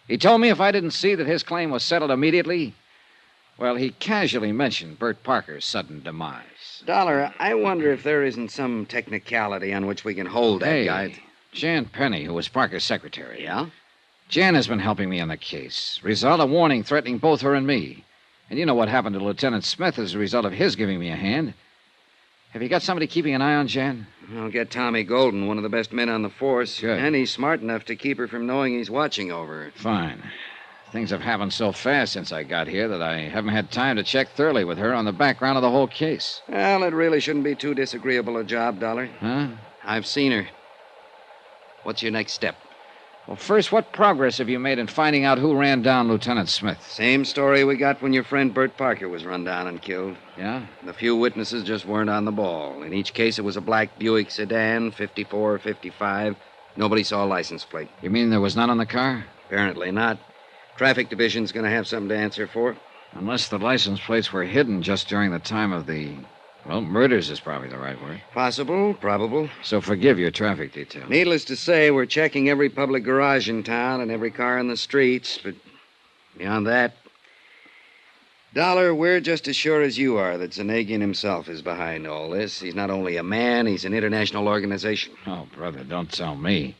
He told me if I didn't see that his claim was settled immediately, well, he casually mentioned Bert Parker's sudden demise. Dollar, I wonder if there isn't some technicality on which we can hold that guy. Jan Penny, who was Parker's secretary. Yeah? Jan has been helping me on the case. Result, a warning threatening both her and me. And you know what happened to Lieutenant Smith as a result of his giving me a hand. Have you got somebody keeping an eye on Jan? I'll get Tommy Golden, one of the best men on the force. Good. And he's smart enough to keep her from knowing he's watching over her. Fine. Things have happened so fast since I got here that I haven't had time to check thoroughly with her on the background of the whole case. Well, it really shouldn't be too disagreeable a job, Dollar. Huh? I've seen her. What's your next step? Well, first, what progress have you made in finding out who ran down Lieutenant Smith? Same story we got when your friend Bert Parker was run down and killed. Yeah? The few witnesses just weren't on the ball. In each case, it was a black Buick sedan, 54 or 55. Nobody saw a license plate. You mean there was none on the car? Apparently not. Traffic Division's going to have something to answer for. Unless the license plates were hidden just during the time of the... Well, murders is probably the right word. Possible, probable. So forgive your traffic detail. Needless to say, we're checking every public garage in town and every car in the streets, but beyond that... Dollar, we're just as sure as you are that Zanagian himself is behind all this. He's not only a man, he's an international organization. Oh, brother, don't tell me.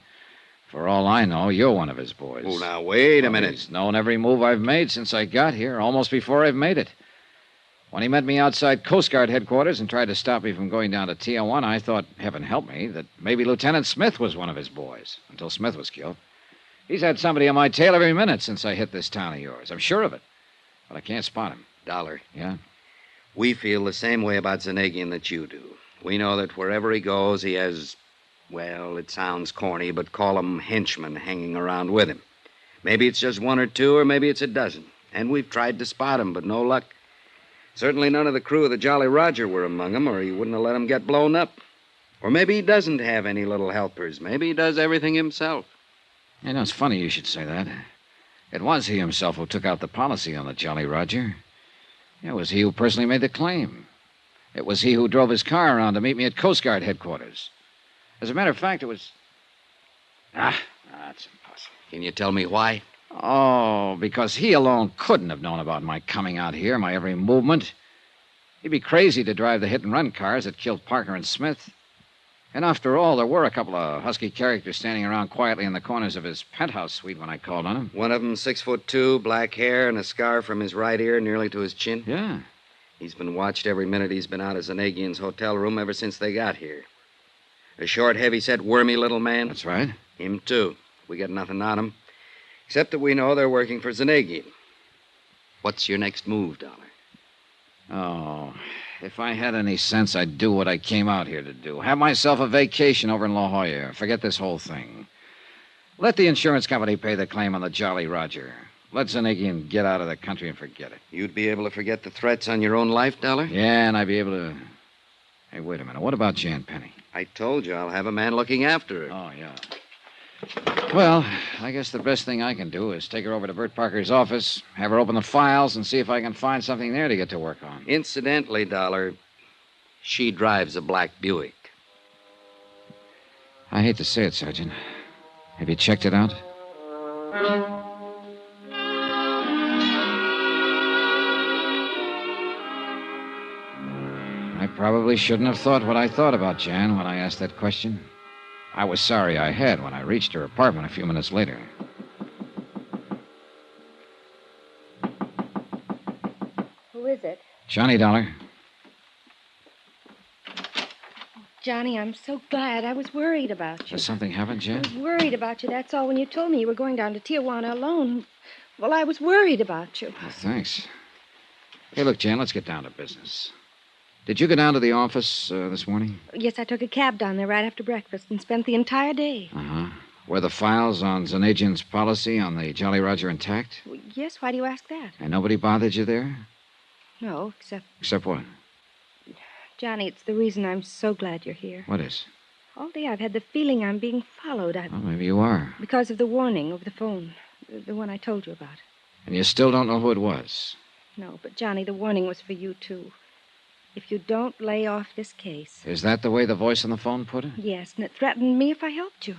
For all I know, you're one of his boys. Oh, now, wait a minute. He's known every move I've made since I got here, almost before I've made it. When he met me outside Coast Guard headquarters and tried to stop me from going down to Tijuana, I thought, heaven help me, that maybe Lieutenant Smith was one of his boys, until Smith was killed. He's had somebody on my tail every minute since I hit this town of yours. I'm sure of it. But I can't spot him. Dollar. Yeah? We feel the same way about Zanagian that you do. We know that wherever he goes, he has, well, it sounds corny, but call them henchmen hanging around with him. Maybe it's just one or two, or maybe it's a dozen. And we've tried to spot him, but no luck. Certainly none of the crew of the Jolly Roger were among them, or he wouldn't have let them get blown up. Or maybe he doesn't have any little helpers. Maybe he does everything himself. You know, it's funny you should say that. It was he himself who took out the policy on the Jolly Roger. It was he who personally made the claim. It was he who drove his car around to meet me at Coast Guard headquarters. As a matter of fact, it was... that's impossible. Can you tell me why? Oh, because he alone couldn't have known about my coming out here, my every movement. He'd be crazy to drive the hit-and-run cars that killed Parker and Smith. And after all, there were a couple of husky characters standing around quietly in the corners of his penthouse suite when I called on him. One of them 6'2", black hair, and a scar from his right ear nearly to his chin? Yeah. He's been watched every minute he's been out of Zanagian's hotel room ever since they got here. A short, heavy-set, wormy little man? That's right. Him, too. We got nothing on him. Except that we know they're working for Zanagian. What's your next move, Dollar? Oh, if I had any sense, I'd do what I came out here to do. Have myself a vacation over in La Jolla. Forget this whole thing. Let the insurance company pay the claim on the Jolly Roger. Let Zanagian get out of the country and forget it. You'd be able to forget the threats on your own life, Dollar? Yeah, and I'd be able to... Hey, wait a minute. What about Jan Penny? I told you I'll have a man looking after her. Oh, yeah. Well, I guess the best thing I can do is take her over to Bert Parker's office, have her open the files, and see if I can find something there to get to work on. Incidentally, Dollar, she drives a black Buick. I hate to say it, Sergeant. Have you checked it out? I probably shouldn't have thought what I thought about Jan when I asked that question. I was sorry I had when I reached her apartment a few minutes later. Who is it? Johnny Dollar. Johnny, I'm so glad. I was worried about you. Has something happened, I Jan? was worried about you, that's all. When you told me you were going down to Tijuana alone, well, I was worried about you. Oh, thanks. Hey, look, Jan, let's get down to business. Did you go down to the office this morning? Yes, I took a cab down there right after breakfast and spent the entire day. Uh-huh. Were the files on Zanagian's policy on the Jolly Roger intact? Well, yes, why do you ask that? And nobody bothered you there? No, except... Except what? Johnny, it's the reason I'm so glad you're here. What is? All day I've had the feeling I'm being followed. Well, maybe you are. Because of the warning over the phone. The one I told you about. And you still don't know who it was? No, but Johnny, the warning was for you, too. If you don't lay off this case... Is that the way the voice on the phone put it? Yes, and it threatened me if I helped you.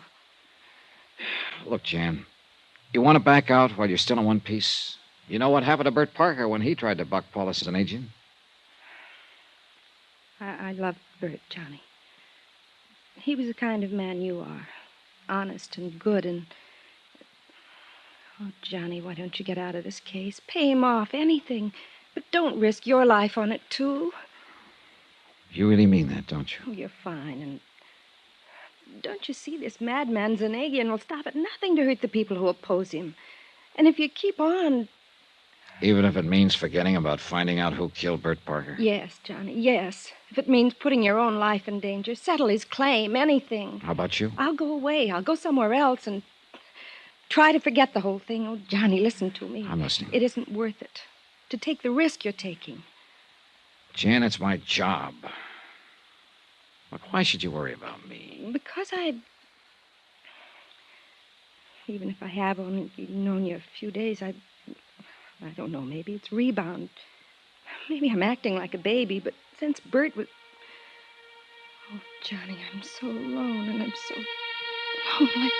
Look, Jan, you want to back out while you're still in one piece? You know what happened to Bert Parker when he tried to buck Paulus as an agent? I loved Bert, Johnny. He was the kind of man you are. Honest and good and... Oh, Johnny, why don't you get out of this case? Pay him off, anything. But don't risk your life on it, too. You really mean that, don't you? Oh, you're fine, and... Don't you see this madman Zanagian will stop at nothing to hurt the people who oppose him. And if you keep on... Even if it means forgetting about finding out who killed Bert Parker? Yes, Johnny, yes. If it means putting your own life in danger, settle his claim, anything. How about you? I'll go away. I'll go somewhere else and try to forget the whole thing. Oh, Johnny, listen to me. I'm listening. It isn't worth it to take the risk you're taking. Jan, it's my job. Look, why should you worry about me? Because even if I have only known you a few days, I don't know, maybe it's rebound. Maybe I'm acting like a baby, but since Bert was... Oh, Johnny, I'm so alone and I'm so lonely.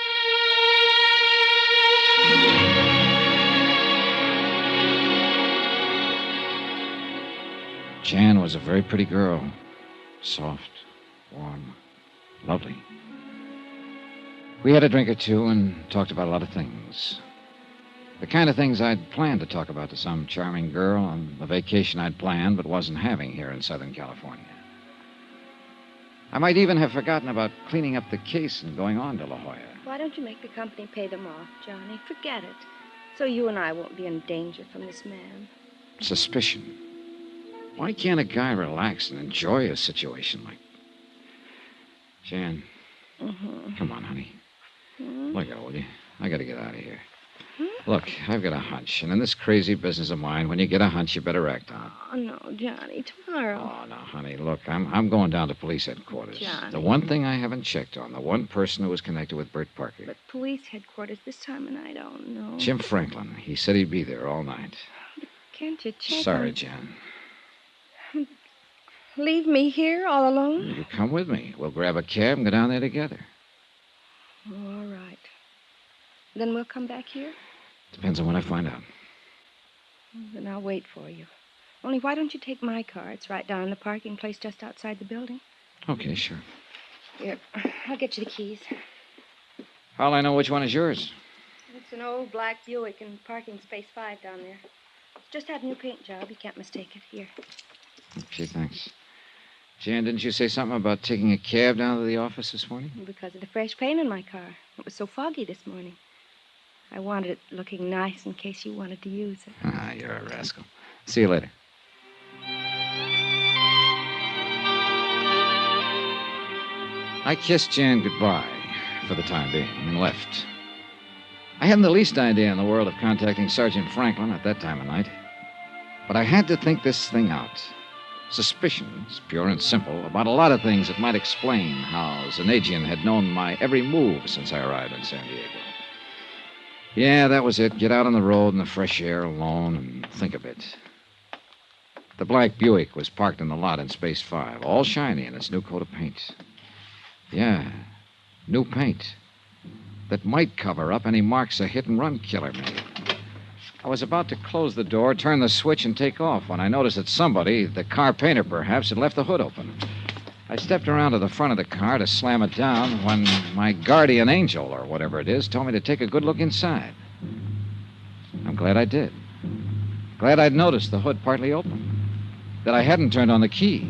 Jan was a very pretty girl. Soft, warm, lovely. We had a drink or two and talked about a lot of things. The kind of things I'd planned to talk about to some charming girl on the vacation I'd planned but wasn't having here in Southern California. I might even have forgotten about cleaning up the case and going on to La Jolla. Why don't you make the company pay them off, Johnny? Forget it. So you and I won't be in danger from this man. Suspicion. Why can't a guy relax and enjoy a situation like... Jan, come on, honey. Let go, will you? I gotta get out of here. Look, I've got a hunch, and in this crazy business of mine, when you get a hunch, you better act on it. Oh, no, Johnny, tomorrow. Oh, no, honey, look, I'm going down to police headquarters. Johnny. The one thing I haven't checked on, the one person who was connected with Bert Parker. But police headquarters this time of night, I don't know. Jim Franklin. He said he'd be there all night. Can't you check Sorry, on... Jen. Leave me here all alone? You come with me. We'll grab a cab and go down there together. Oh, all right. Then we'll come back here? Depends on what I find out. Then I'll wait for you. Only why don't you take my car? It's right down in the parking place just outside the building. Okay, sure. Here, I'll get you the keys. How'll I know which one is yours? It's an old black Buick in parking space 5 down there. It's just had a new paint job. You can't mistake it. Here. Okay, thanks. Jan, didn't you say something about taking a cab down to the office this morning? Because of the fresh paint in my car. It was so foggy this morning. I wanted it looking nice in case you wanted to use it. Ah, you're a rascal. See you later. I kissed Jan goodbye for the time being and left. I hadn't the least idea in the world of contacting Sergeant Franklin at that time of night. But I had to think this thing out. Suspicions, pure and simple, about a lot of things that might explain how Zanagian had known my every move since I arrived in San Diego. Yeah, that was it. Get out on the road in the fresh air alone and think a bit. The black Buick was parked in the lot in Space 5, all shiny in its new coat of paint. Yeah, new paint. That might cover up any marks a hit-and-run killer made. I was about to close the door, turn the switch, and take off when I noticed that somebody, the car painter perhaps, had left the hood open. I stepped around to the front of the car to slam it down when my guardian angel, or whatever it is, told me to take a good look inside. I'm glad I did. Glad I'd noticed the hood partly open. That I hadn't turned on the key.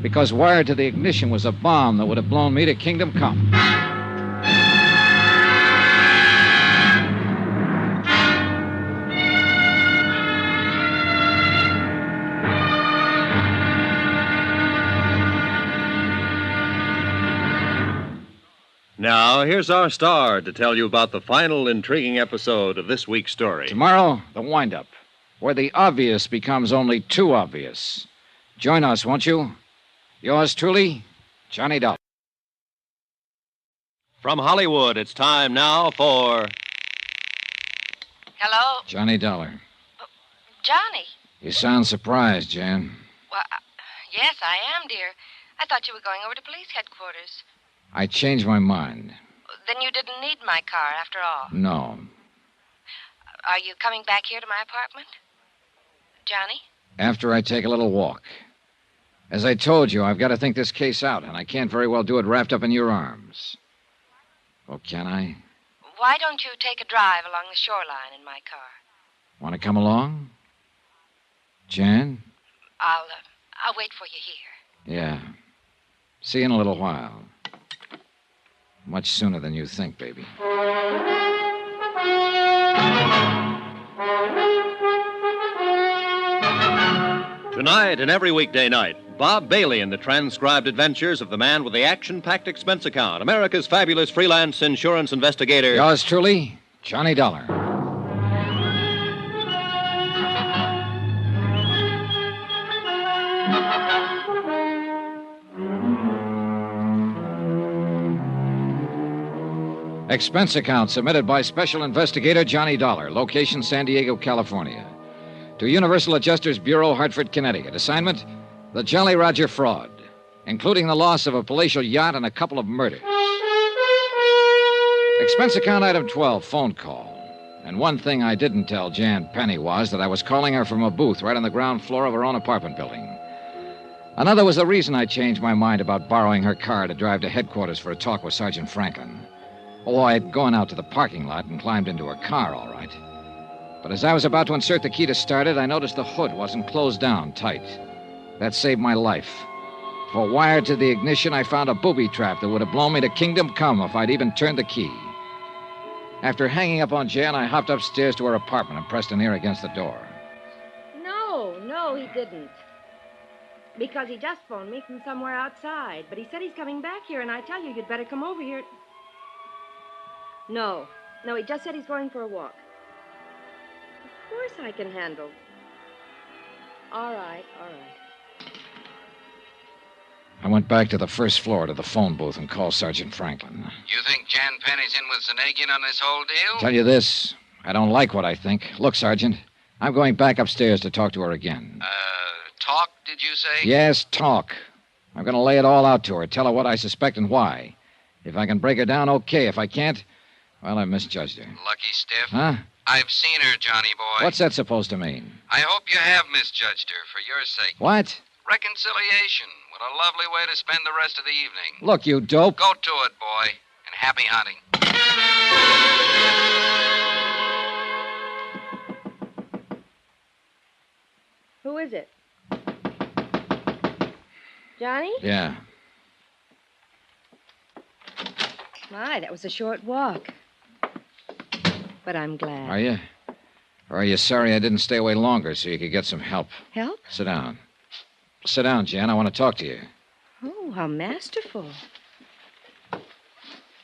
Because wired to the ignition was a bomb that would have blown me to kingdom come. Now, here's our star to tell you about the final intriguing episode of this week's story. Tomorrow, the wind-up, where the obvious becomes only too obvious. Join us, won't you? Yours truly, Johnny Dollar. From Hollywood, it's time now for... Hello? Johnny Dollar. Johnny? You sound surprised, Jan. Well, yes, I am, dear. I thought you were going over to police headquarters. I changed my mind. Then you didn't need my car after all. No. Are you coming back here to my apartment? Johnny? After I take a little walk. As I told you, I've got to think this case out, and I can't very well do it wrapped up in your arms. Oh, can I? Why don't you take a drive along the shoreline in my car? Want to come along? Jan? I'll wait for you here. Yeah. See you in a little while. Much sooner than you think, baby. Tonight and every weekday night, Bob Bailey in the transcribed adventures of the man with the action-packed expense account, America's fabulous freelance insurance investigator. Yours truly, Johnny Dollar. Expense account submitted by Special Investigator Johnny Dollar, location San Diego, California. To Universal Adjusters Bureau, Hartford, Connecticut. Assignment, the Jolly Roger fraud, including the loss of a palatial yacht and a couple of murders. Expense account item 12, phone call. And one thing I didn't tell Jan Penny was that I was calling her from a booth right on the ground floor of her own apartment building. Another was the reason I changed my mind about borrowing her car to drive to headquarters for a talk with Sergeant Franklin. Oh, I'd gone out to the parking lot and climbed into her car, all right. But as I was about to insert the key to start it, I noticed the hood wasn't closed down tight. That saved my life. For wired to the ignition, I found a booby trap that would have blown me to kingdom come if I'd even turned the key. After hanging up on Jan, I hopped upstairs to her apartment and pressed an ear against the door. No, he didn't. Because he just phoned me from somewhere outside. But he said he's coming back here, and I tell you, you'd better come over here. No, he just said he's going for a walk. course I can handle. All right. I went back to the first floor to the phone booth and called Sergeant Franklin. You think Jan Penny's in with Zanagian on this whole deal? Tell you this, I don't like what I think. Look, Sergeant, I'm going back upstairs to talk to her again. Talk, did you say? Yes, talk. I'm going to lay it all out to her, tell her what I suspect and why. If I can break her down, okay. If I can't, well, I misjudged her. Lucky stiff. Huh? I've seen her, Johnny boy. What's that supposed to mean? I hope you have misjudged her for your sake. What? Reconciliation. What a lovely way to spend the rest of the evening. Look, you dope. Go to it, boy, and happy hunting. Who is it? Johnny? Yeah. My, that was a short walk. But I'm glad. Are you? Or are you sorry I didn't stay away longer so you could get some help? Help? Sit down. Sit down, Jan. I want to talk to you. Oh, how masterful.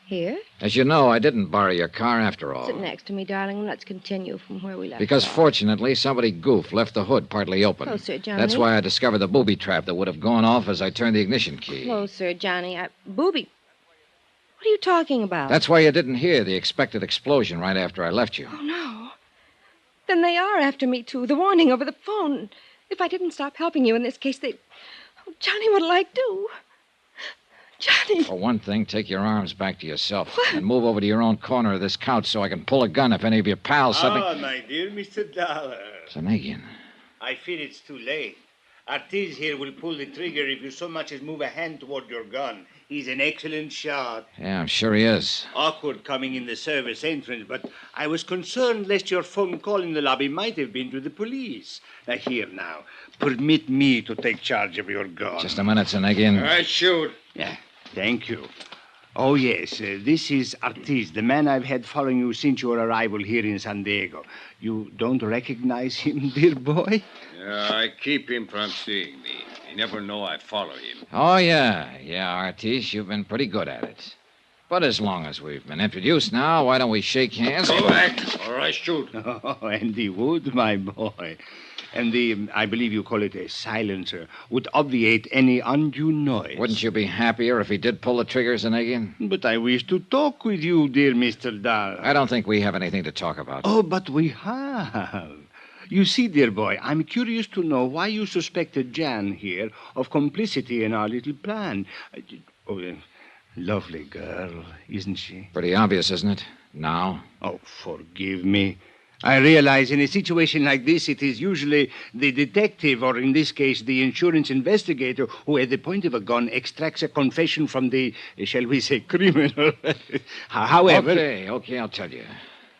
Here? As you know, I didn't borrow your car after all. Sit next to me, darling, and let's continue from where we left Because off. fortunately, somebody goofed, left the hood partly open. Closer, Johnny. That's why I discovered the booby trap that would have gone off as I turned the ignition key. Closer, Johnny. Booby. What are you talking about? That's why you didn't hear the expected explosion right after I left you. Oh, no. Then they are after me, too. The warning over the phone. If I didn't stop helping you in this case, they... Oh, Johnny, what'll I do? Johnny. For one thing, take your arms back to yourself and move over to your own corner of this couch so I can pull a gun if any of your pals suddenly... Ah, my dear Mr. Dollar. Zanagian. I fear it's too late. Artis here will pull the trigger if you so much as move a hand toward your gun. He's an excellent shot. Yeah, I'm sure he is. Awkward coming in the service entrance, but I was concerned lest your phone call in the lobby might have been to the police. Here now. Permit me to take charge of your gun. Just a minute, Zanagian. I shoot. Yeah, thank you. Oh, yes, this is Artis, the man I've had following you since your arrival here in San Diego. You don't recognize him, dear boy? I keep him from seeing me. You never know I follow him. Oh, yeah. Yeah, Artis, you've been pretty good at it. But as long as we've been introduced now, why don't we shake hands? Go back, or I shoot. Oh, and he would, my boy. And the, I believe you call it a silencer, would obviate any undue noise. Wouldn't you be happier if he did pull the trigger, Zanagian? But I wish to talk with you, dear Mr. Dahl. I don't think we have anything to talk about. Oh, but we have. You see, dear boy, I'm curious to know why you suspected Jan here of complicity in our little plan. Lovely girl, isn't she? Pretty obvious, isn't it? Now? Oh, forgive me. I realize in a situation like this, it is usually the detective, or in this case, the insurance investigator, who at the point of a gun extracts a confession from the, shall we say, criminal. However... Okay, I'll tell you.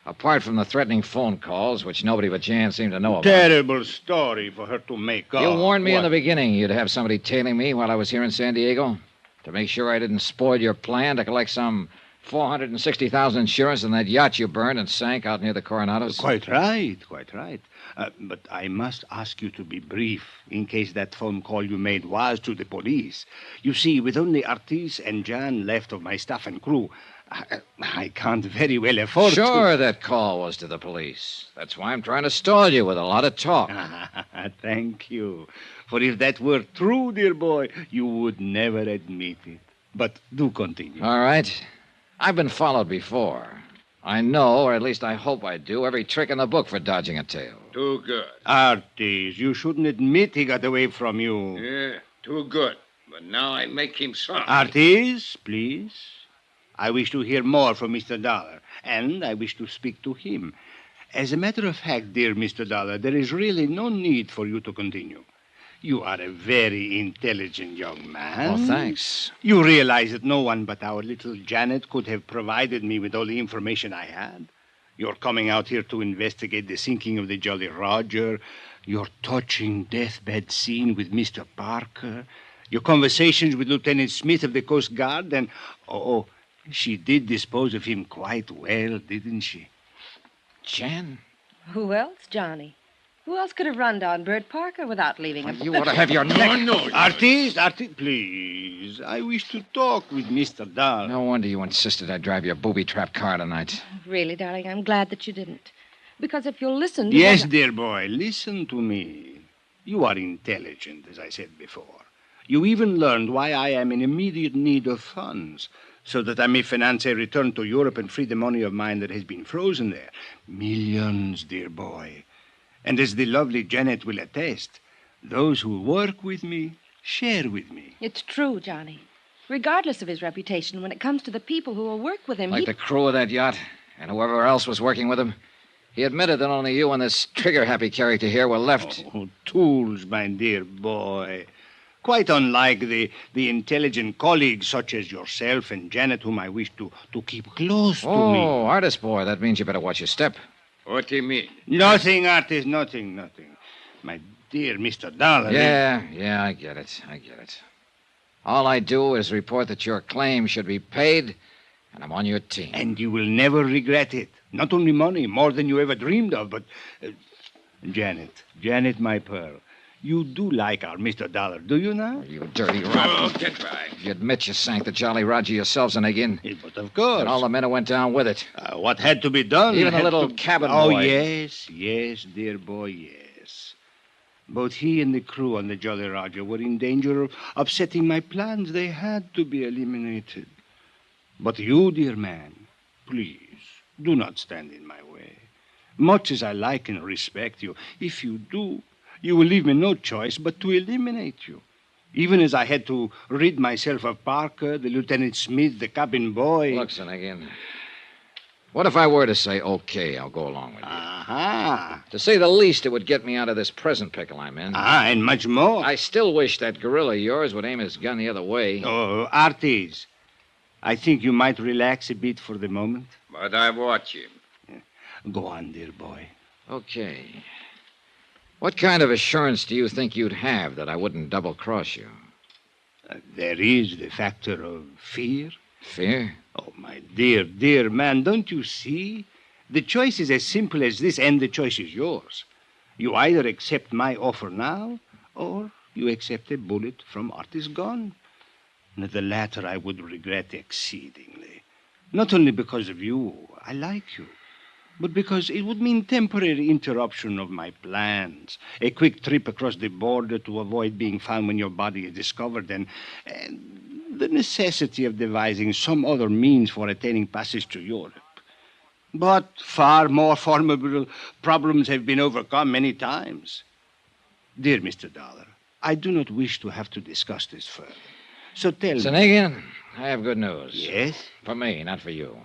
Apart from the threatening phone calls, which nobody but Jan seemed to know about. Terrible story for her to make up. You warned me in the beginning you'd have somebody tailing me while I was here in San Diego to make sure I didn't spoil your plan to collect some $460,000 insurance on that yacht you burned and sank out near the Coronados. Quite right. But I must ask you to be brief in case that phone call you made was to the police. You see, with only Artis and Jan left of my staff and crew, I can't very well afford to... Sure, that call was to the police. That's why I'm trying to stall you with a lot of talk. Thank you. For if that were true, dear boy, you would never admit it. But do continue. All right. I've been followed before. I know, or at least I hope I do, every trick in the book for dodging a tail. Too good. Artis, you shouldn't admit he got away from you. Yeah, too good. But now I make him sorry. Artis, please. I wish to hear more from Mr. Dollar, and I wish to speak to him. As a matter of fact, dear Mr. Dollar, there is really no need for you to continue. You are a very intelligent young man. Well, thanks. You realize that no one but our little Janet could have provided me with all the information I had. Your coming out here to investigate the sinking of the Jolly Roger, your touching deathbed scene with Mr. Parker, your conversations with Lieutenant Smith of the Coast Guard, and... Oh, she did dispose of him quite well, didn't she? Jan? Who else, Johnny? Who else could have run down Bert Parker without leaving him? You ought to have your neck. No. Artis, please. I wish to talk with Mr. Dahl. No wonder you insisted I drive your booby-trap car tonight. Really, darling, I'm glad that you didn't. Because if you'll listen to Yes, what dear boy, listen to me. You are intelligent, as I said before. You even learned why I am in immediate need of funds, so that I may finance a return to Europe and free the money of mine that has been frozen there. Millions, dear boy. And as the lovely Janet will attest, those who work with me share with me. It's true, Johnny. Regardless of his reputation, when it comes to the people who will work with him, Like the crew of that yacht and whoever else was working with him. He admitted that only you and this trigger-happy character here were left. Oh, tools, my dear boy. Quite unlike the intelligent colleagues such as yourself and Janet, whom I wish to keep close to me. Oh, artist boy, that means you better watch your step. What do you mean? Nothing, artist, nothing. My dear Mr. Dollar. Yeah, I get it. All I do is report that your claim should be paid, and I'm on your team. And you will never regret it. Not only money, more than you ever dreamed of, but... Janet, my pearl, you do like our Mr. Dollar, do you now? You dirty rotten. Oh, get back. You admit you sank the Jolly Roger yourselves, Zanagian. But of course. And all the men who went down with it. What had to be done? Even the had little to... cabin Oh, boy. yes, dear boy, yes. Both he and the crew on the Jolly Roger were in danger of upsetting my plans. They had to be eliminated. But you, dear man, please, do not stand in my way. Much as I like and respect you, if you do, you will leave me no choice but to eliminate you. Even as I had to rid myself of Parker, the Lieutenant Smith, the cabin boy. Look, Zanagian, what if I were to say, okay, I'll go along with you? Aha. To say the least, it would get me out of this present pickle I'm in. And much more. I still wish that gorilla of yours would aim his gun the other way. Oh, Arties, I think you might relax a bit for the moment. But I watch him. Go on, dear boy. Okay. What kind of assurance do you think you'd have that I wouldn't double-cross you? There is the factor of fear. Fear? Oh, my dear man, don't you see? The choice is as simple as this, and the choice is yours. You either accept my offer now, or you accept a bullet from Artie's gun. And the latter I would regret exceedingly. Not only because of you, I like you, but because it would mean temporary interruption of my plans, a quick trip across the border to avoid being found when your body is discovered, and the necessity of devising some other means for attaining passage to Europe. But far more formidable problems have been overcome many times. Dear Mr. Dollar, I do not wish to have to discuss this further. So tell me... Zanagian, I have good news. Yes? For me, not for you.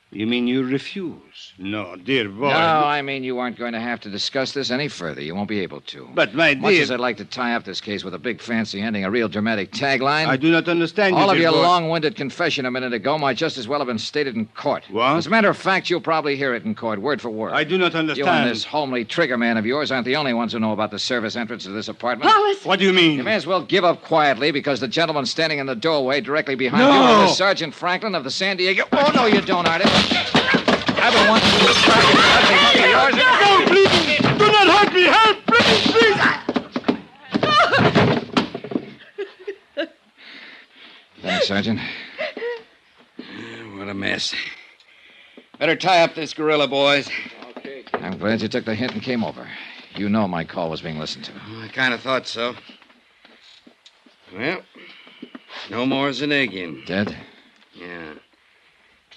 You mean you refuse? No, dear boy. No, I mean you aren't going to have to discuss this any further. You won't be able to. But, my Much dear... as I'd like to tie up this case with a big fancy ending, a real dramatic tagline... I do not understand you, all of dear your boy. long-winded confession a minute ago might just as well have been stated in court. What? As a matter of fact, you'll probably hear it in court, word for word. I do not understand. You and this homely trigger man of yours aren't the only ones who know about the service entrance to this apartment. Hollis! What do you mean? You may as well give up quietly because the gentleman standing in the doorway directly behind No! you is Sergeant Franklin of the San Diego... Oh, no, you don't, Artie. I've been wanting to track it. Yours. No, please! Do not hurt me! Help! Please! Thanks, Sergeant. What a mess. Better tie up this gorilla, boys. Okay. I'm glad you took the hint and came over. You know my call was being listened to. I kind of thought so. Well, no more Zanagian. Dead? Yeah.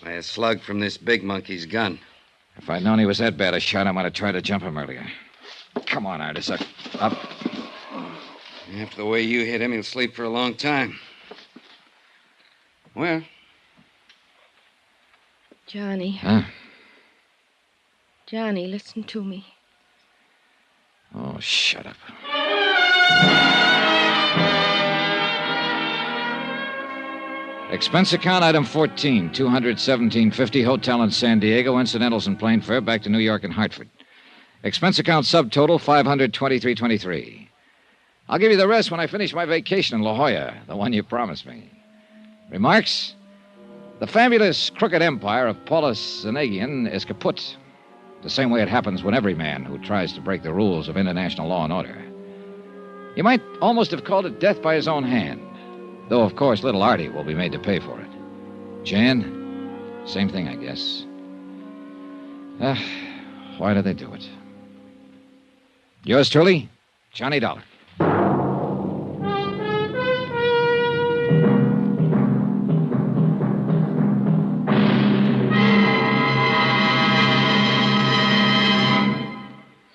By a slug from this big monkey's gun. If I'd known he was that bad a shot, I might have tried to jump him earlier. Come on, Artis. Up. After the way you hit him, he'll sleep for a long time. Well, Johnny. Huh? Johnny, listen to me. Oh, shut up. Expense account item 14, $217.50, hotel in San Diego, incidentals and plane fare back to New York and Hartford. Expense account subtotal $523.23. I'll give you the rest when I finish my vacation in La Jolla, the one you promised me. Remarks? The fabulous crooked empire of Paulus Zanagian is kaput, the same way it happens when every man who tries to break the rules of international law and order. You might almost have called it death by his own hand. Though, of course, little Artie will be made to pay for it. Jan, same thing, I guess. why do they do it? Yours truly, Johnny Dollar.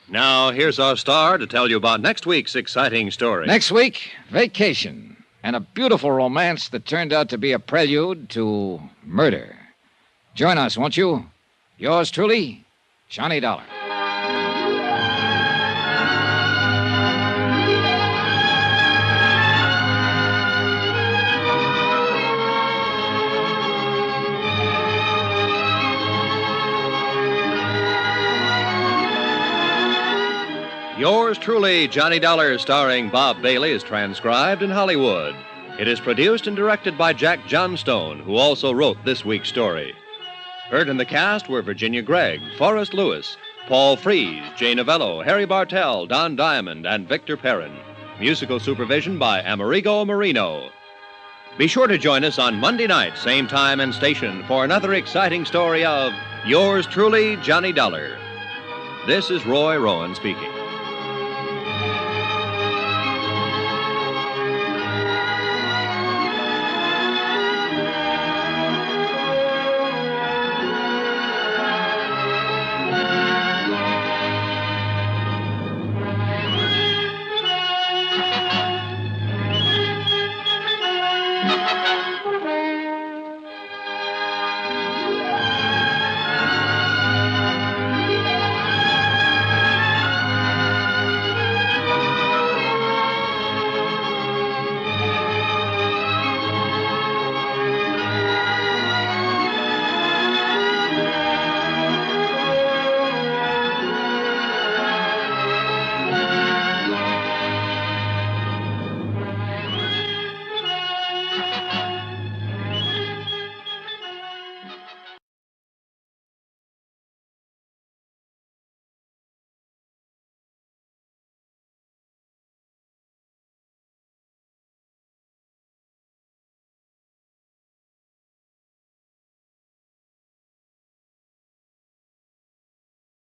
Now, here's our star to tell you about next week's exciting story. Next week, vacation. And a beautiful romance that turned out to be a prelude to murder. Join us, won't you? Yours truly, Johnny Dollar. Yours truly, Johnny Dollar, starring Bob Bailey, is transcribed in Hollywood. It is produced and directed by Jack Johnstone, who also wrote this week's story. Heard in the cast were Virginia Gregg, Forrest Lewis, Paul Frees, Jay Novello, Harry Bartell, Don Diamond, and Victor Perrin. Musical supervision by Amerigo Marino. Be sure to join us on Monday night, same time and station, for another exciting story of Yours truly, Johnny Dollar. This is Roy Rowan speaking.